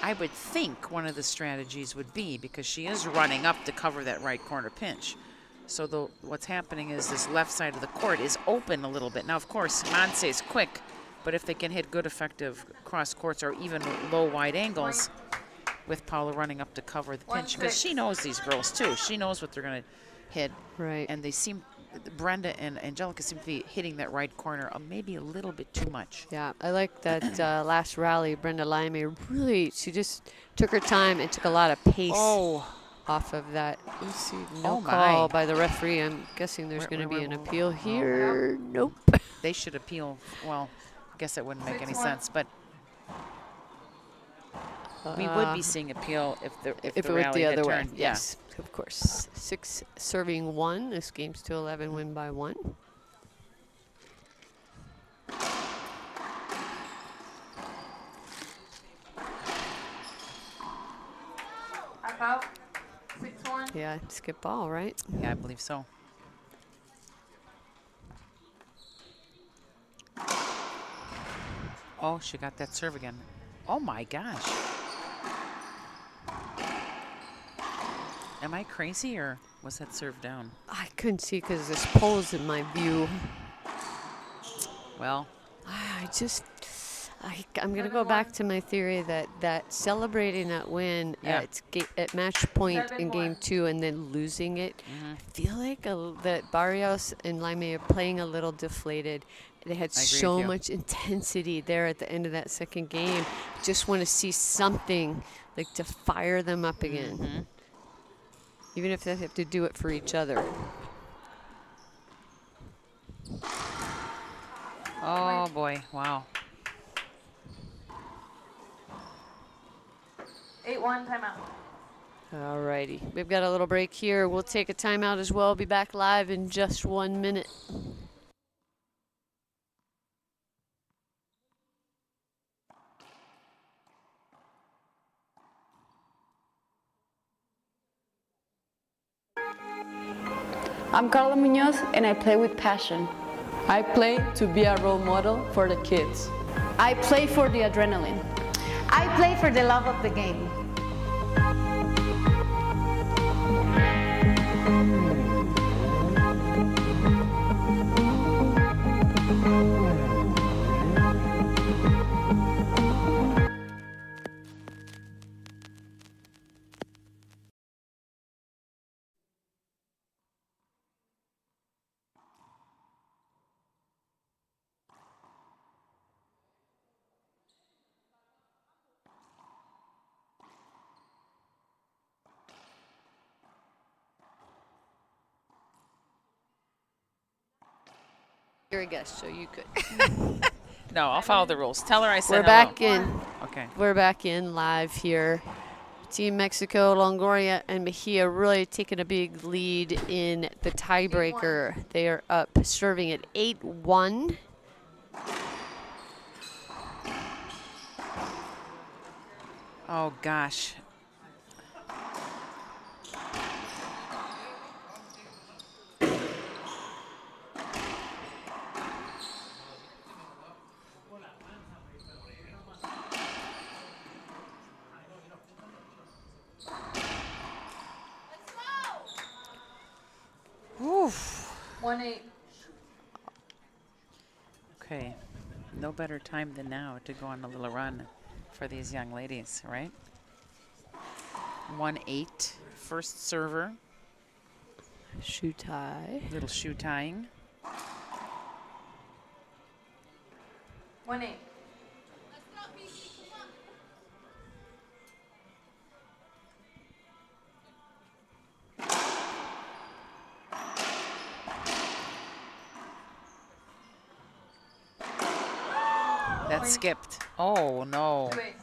Speaker 2: I would think one of the strategies would be, because she is running up to cover that right corner pinch. So what's happening is this left side of the court is open a little bit. Now, of course, Monse is quick, but if they can hit good, effective cross courts or even low, wide angles with Paula running up to cover the pinch, because she knows these girls too. She knows what they're going to hit.
Speaker 1: Right.
Speaker 2: And they seem, Brenda and Angelica seem to be hitting that right corner maybe a little bit too much.
Speaker 1: Yeah, I like that last rally. Brenda Laime really, she just took her time and took a lot of pace off of that. Let's see, no call by the referee. I'm guessing there's going to be an appeal here. Nope.
Speaker 2: They should appeal. Well, I guess that wouldn't make any sense, but we would be seeing appeal if
Speaker 1: it
Speaker 2: the
Speaker 1: went
Speaker 2: rally
Speaker 1: the
Speaker 2: had
Speaker 1: other way.
Speaker 2: turned.
Speaker 1: Yes, of course. 6 serving 1. This game's to 11, win by 1.
Speaker 4: About 6-1.
Speaker 1: Yeah, skip ball, right?
Speaker 2: Yeah, I believe so. Oh, she got that serve again. Oh my gosh. Am I crazy, or was that serve down?
Speaker 1: I couldn't see because this pole's in my view.
Speaker 2: Well,
Speaker 1: I'm going to go back to my theory that celebrating that win at match point in game 2 and then losing it, I feel like that Barrios and Laime are playing a little deflated. They had so much intensity there at the end of that second game. Just want to see something like to fire them up again. Even if they have to do it for each other.
Speaker 2: oh boy, wow.
Speaker 4: 8-1 timeout.
Speaker 1: All righty. We've got a little break here. We'll take a timeout as well. Be back live in just 1 minute.
Speaker 13: I'm Carla Munoz and I play with passion.
Speaker 14: I play to be a role model for the kids.
Speaker 13: I play for the adrenaline.
Speaker 15: I play for the love of the game.
Speaker 1: You're a guest, so you could.
Speaker 2: No, I'll follow the rules. Tell her I said
Speaker 1: We're
Speaker 2: hello.
Speaker 1: back in.
Speaker 2: Okay.
Speaker 1: We're back in live here. Team Mexico, Longoria, and Mejia really taking a big lead in the tiebreaker. They are up serving at 8-1.
Speaker 2: Oh gosh.
Speaker 4: 1-8.
Speaker 2: Okay. No better time than now to go on a little run for these young ladies, right? 1-8. First server.
Speaker 1: Shoe tie.
Speaker 2: Little shoe tying.
Speaker 4: 1-8.
Speaker 2: That skipped. Oh, no.
Speaker 4: 2-8.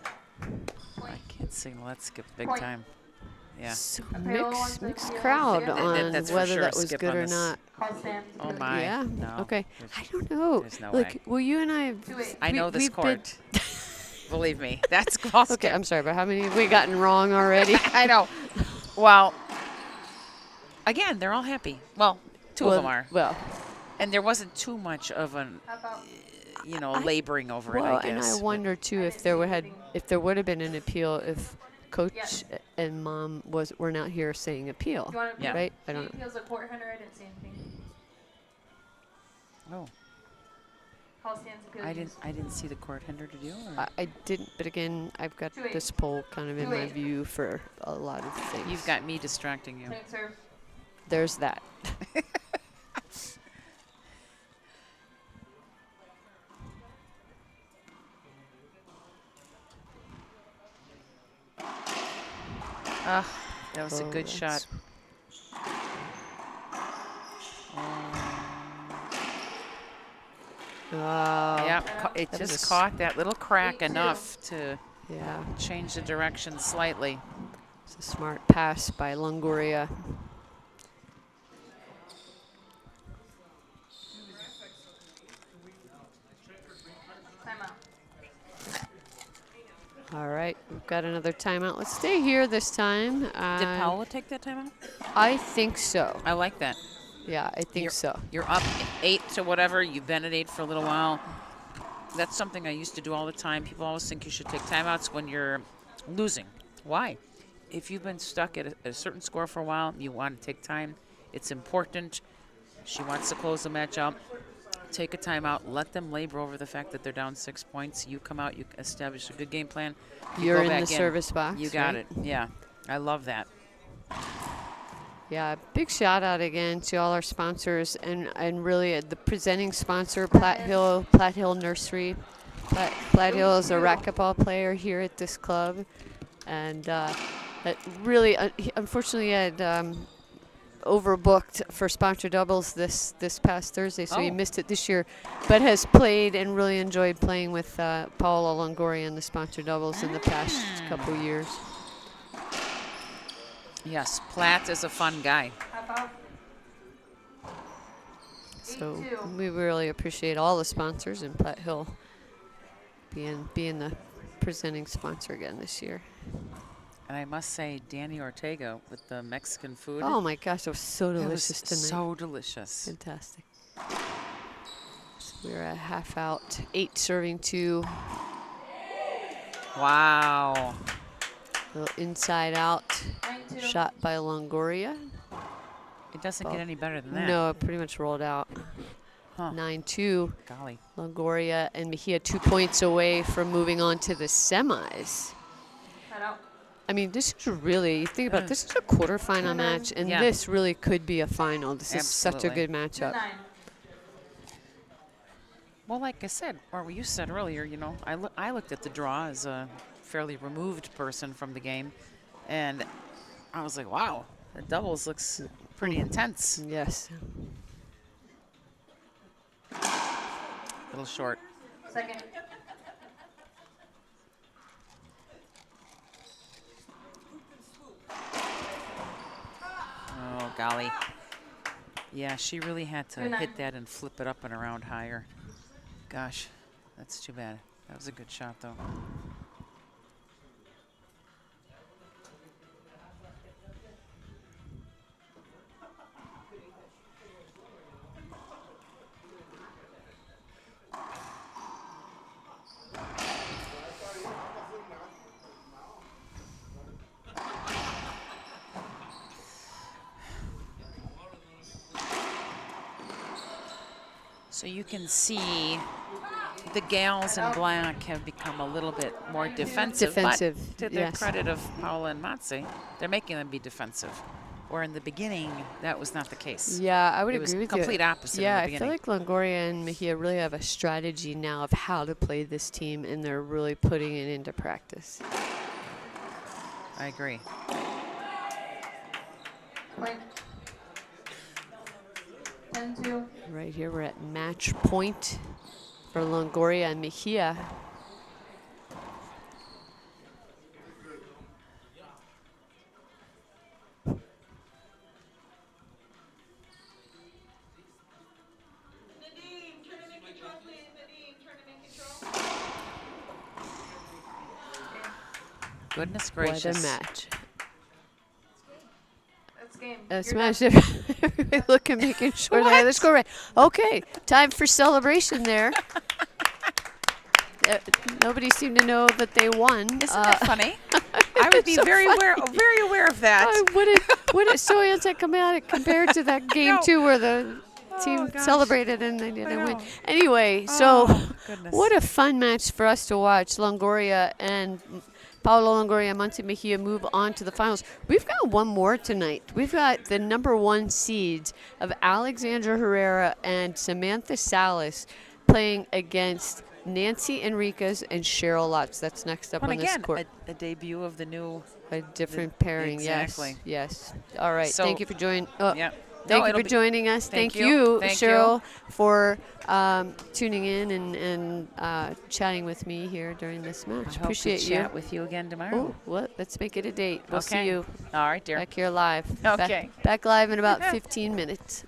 Speaker 2: I can't signal that skipped big
Speaker 4: Point.
Speaker 2: time. Yeah.
Speaker 1: So
Speaker 4: Appeal
Speaker 1: mixed
Speaker 4: wants to
Speaker 1: crowd
Speaker 4: appeal.
Speaker 1: on
Speaker 2: That's for
Speaker 1: whether
Speaker 2: sure
Speaker 1: that
Speaker 2: a
Speaker 1: was
Speaker 2: skip
Speaker 1: good
Speaker 2: on
Speaker 1: or
Speaker 2: this.
Speaker 1: not.
Speaker 4: Call stand.
Speaker 2: Oh, my.
Speaker 1: Yeah.
Speaker 2: No.
Speaker 1: Okay.
Speaker 2: There's-
Speaker 1: I don't know.
Speaker 2: there's no
Speaker 1: Look,
Speaker 2: way.
Speaker 1: well, you and I.
Speaker 4: 2-8.
Speaker 2: I know this
Speaker 1: we've been-
Speaker 2: court. Believe me. That's ball
Speaker 1: Okay,
Speaker 2: skip.
Speaker 1: I'm sorry, but how many have we gotten wrong already?
Speaker 2: I know. Well, again, they're all happy. Well, two of them are.
Speaker 1: Well,
Speaker 2: And there wasn't too much of an,
Speaker 4: How about
Speaker 2: laboring over
Speaker 1: well,
Speaker 2: it, I
Speaker 1: and
Speaker 2: guess.
Speaker 1: I wonder too if there would have been an appeal if coach and mom were not here saying appeal,
Speaker 4: Do you want to
Speaker 2: Yeah.
Speaker 1: right? I
Speaker 4: She
Speaker 1: don't know.
Speaker 4: appeals a court hunter. I didn't see anything.
Speaker 2: Oh,
Speaker 4: Call stands appeal.
Speaker 2: I didn't see the court hinder to do.
Speaker 1: I didn't, but again, I've got
Speaker 4: 2-8.
Speaker 1: this poll kind of in my
Speaker 4: 2-8.
Speaker 1: view for a lot of things.
Speaker 2: You've got me distracting you.
Speaker 4: Point serve.
Speaker 1: There's that.
Speaker 2: That was a
Speaker 1: Oh,
Speaker 2: good shot. Yeah, it
Speaker 1: that was
Speaker 2: just
Speaker 1: a
Speaker 2: caught that little crack
Speaker 4: 8-2.
Speaker 2: enough to
Speaker 1: Yeah,
Speaker 2: change the direction slightly.
Speaker 1: it's a smart pass by Longoria.
Speaker 4: Timeout.
Speaker 1: All right, we've got another timeout. Let's stay here this time.
Speaker 2: Did Paola take that timeout?
Speaker 1: I think so.
Speaker 2: I like that.
Speaker 1: Yeah, I think so.
Speaker 2: You're up 8 to whatever. You've been at 8 for a little while. That's something I used to do all the time. People always think you should take timeouts when you're losing. Why? If you've been stuck at a certain score for a while, you want to take time. It's important. She wants to close the match out. Take a timeout. Let them labor over the fact that they're down 6 points. You come out. You establish a good game plan.
Speaker 1: You're
Speaker 2: go
Speaker 1: in
Speaker 2: back
Speaker 1: the service box.
Speaker 2: You got
Speaker 1: right?
Speaker 2: it. Yeah. I love that.
Speaker 1: Yeah, big shout out again to all our sponsors and really the presenting sponsor, Platt Hill Nursery. Platt Hill is a racquetball player here at this club, and that really unfortunately had overbooked for sponsor doubles this past Thursday, so he missed it this year, but has played and really enjoyed playing with Paola Longoria in the sponsor doubles in the past couple years.
Speaker 2: Yes, Platt is a fun guy.
Speaker 1: So we really appreciate all the sponsors and Platt Hill being the presenting sponsor again this year.
Speaker 2: And I must say, Danny Ortega with the Mexican food.
Speaker 1: Oh my gosh, it was so delicious tonight.
Speaker 2: So delicious.
Speaker 1: Fantastic. So we're at half out, 8 serving 2.
Speaker 2: Wow.
Speaker 1: Little inside out shot by Longoria.
Speaker 2: It doesn't get any better than that.
Speaker 1: No, it pretty much rolled out. 9-2.
Speaker 2: Golly.
Speaker 1: Longoria and Mejia 2 points away from moving on to the semis. I mean, this is really, you think about it, this is a quarterfinal match, and this really could be a final. This is such a good matchup.
Speaker 2: Well, like I said, or you said earlier, you know, I looked at the draw as a fairly removed person from the game, and I was like, wow, the doubles looks pretty intense.
Speaker 1: Yes.
Speaker 2: A little short.
Speaker 4: Second.
Speaker 2: Oh, golly. Yeah, she really had to hit that and flip it up and around higher. Gosh, that's too bad. That was a good shot, though. So you can see the gals in black have become a little bit more defensive.
Speaker 1: Defensive,
Speaker 2: But to the
Speaker 1: yes.
Speaker 2: credit of Paula and Matze, they're making them be defensive. Where in the beginning, that was not the case.
Speaker 1: Yeah, I would
Speaker 2: it
Speaker 1: agree with
Speaker 2: was
Speaker 1: you.
Speaker 2: complete opposite
Speaker 1: Yeah,
Speaker 2: in the
Speaker 1: I feel
Speaker 2: beginning.
Speaker 1: like Longoria and Mejia really have a strategy now of how to play this team, and they're really putting it into practice.
Speaker 2: I agree.
Speaker 4: Point. 10-2.
Speaker 1: Right here, we're at match point for Longoria and Mejia.
Speaker 2: Goodness gracious.
Speaker 1: What a match.
Speaker 4: That's game.
Speaker 1: A
Speaker 4: You're
Speaker 1: smash.
Speaker 4: done.
Speaker 1: Everybody looking, making sure they have the score right. Okay, time for celebration there. Nobody seemed to know that they won.
Speaker 2: Isn't that funny? I would be
Speaker 1: so
Speaker 2: very
Speaker 1: funny.
Speaker 2: aware of that.
Speaker 1: What is so anticlimactic compared to that game too, where the team celebrated and they didn't win. Anyway, so what a fun match for us to watch. Longoria and Paolo Longoria and Monte Mejia move on to the finals. We've got one more tonight. We've got the #1 seeds of Alexandra Herrera and Samantha Salas playing against Nancy Enriquez and Cheryl Lutz. That's next up on this court.
Speaker 2: A debut of the new.
Speaker 1: A different pairing,
Speaker 2: exactly.
Speaker 1: yes. All right,
Speaker 2: So,
Speaker 1: thank you for joining.
Speaker 2: Yeah.
Speaker 1: Thank you for joining us.
Speaker 2: Thank
Speaker 1: Thank
Speaker 2: you.
Speaker 1: you,
Speaker 2: Thank
Speaker 1: Cheryl, for tuning in and chatting with me here during this match.
Speaker 2: I
Speaker 1: Appreciate
Speaker 2: hope to
Speaker 1: you.
Speaker 2: chat with you again tomorrow.
Speaker 1: Oh, well, let's make it a date. We'll see
Speaker 2: Okay.
Speaker 1: you.
Speaker 2: All right, dear.
Speaker 1: Back here live.
Speaker 2: Okay.
Speaker 1: Back live in about 15 minutes.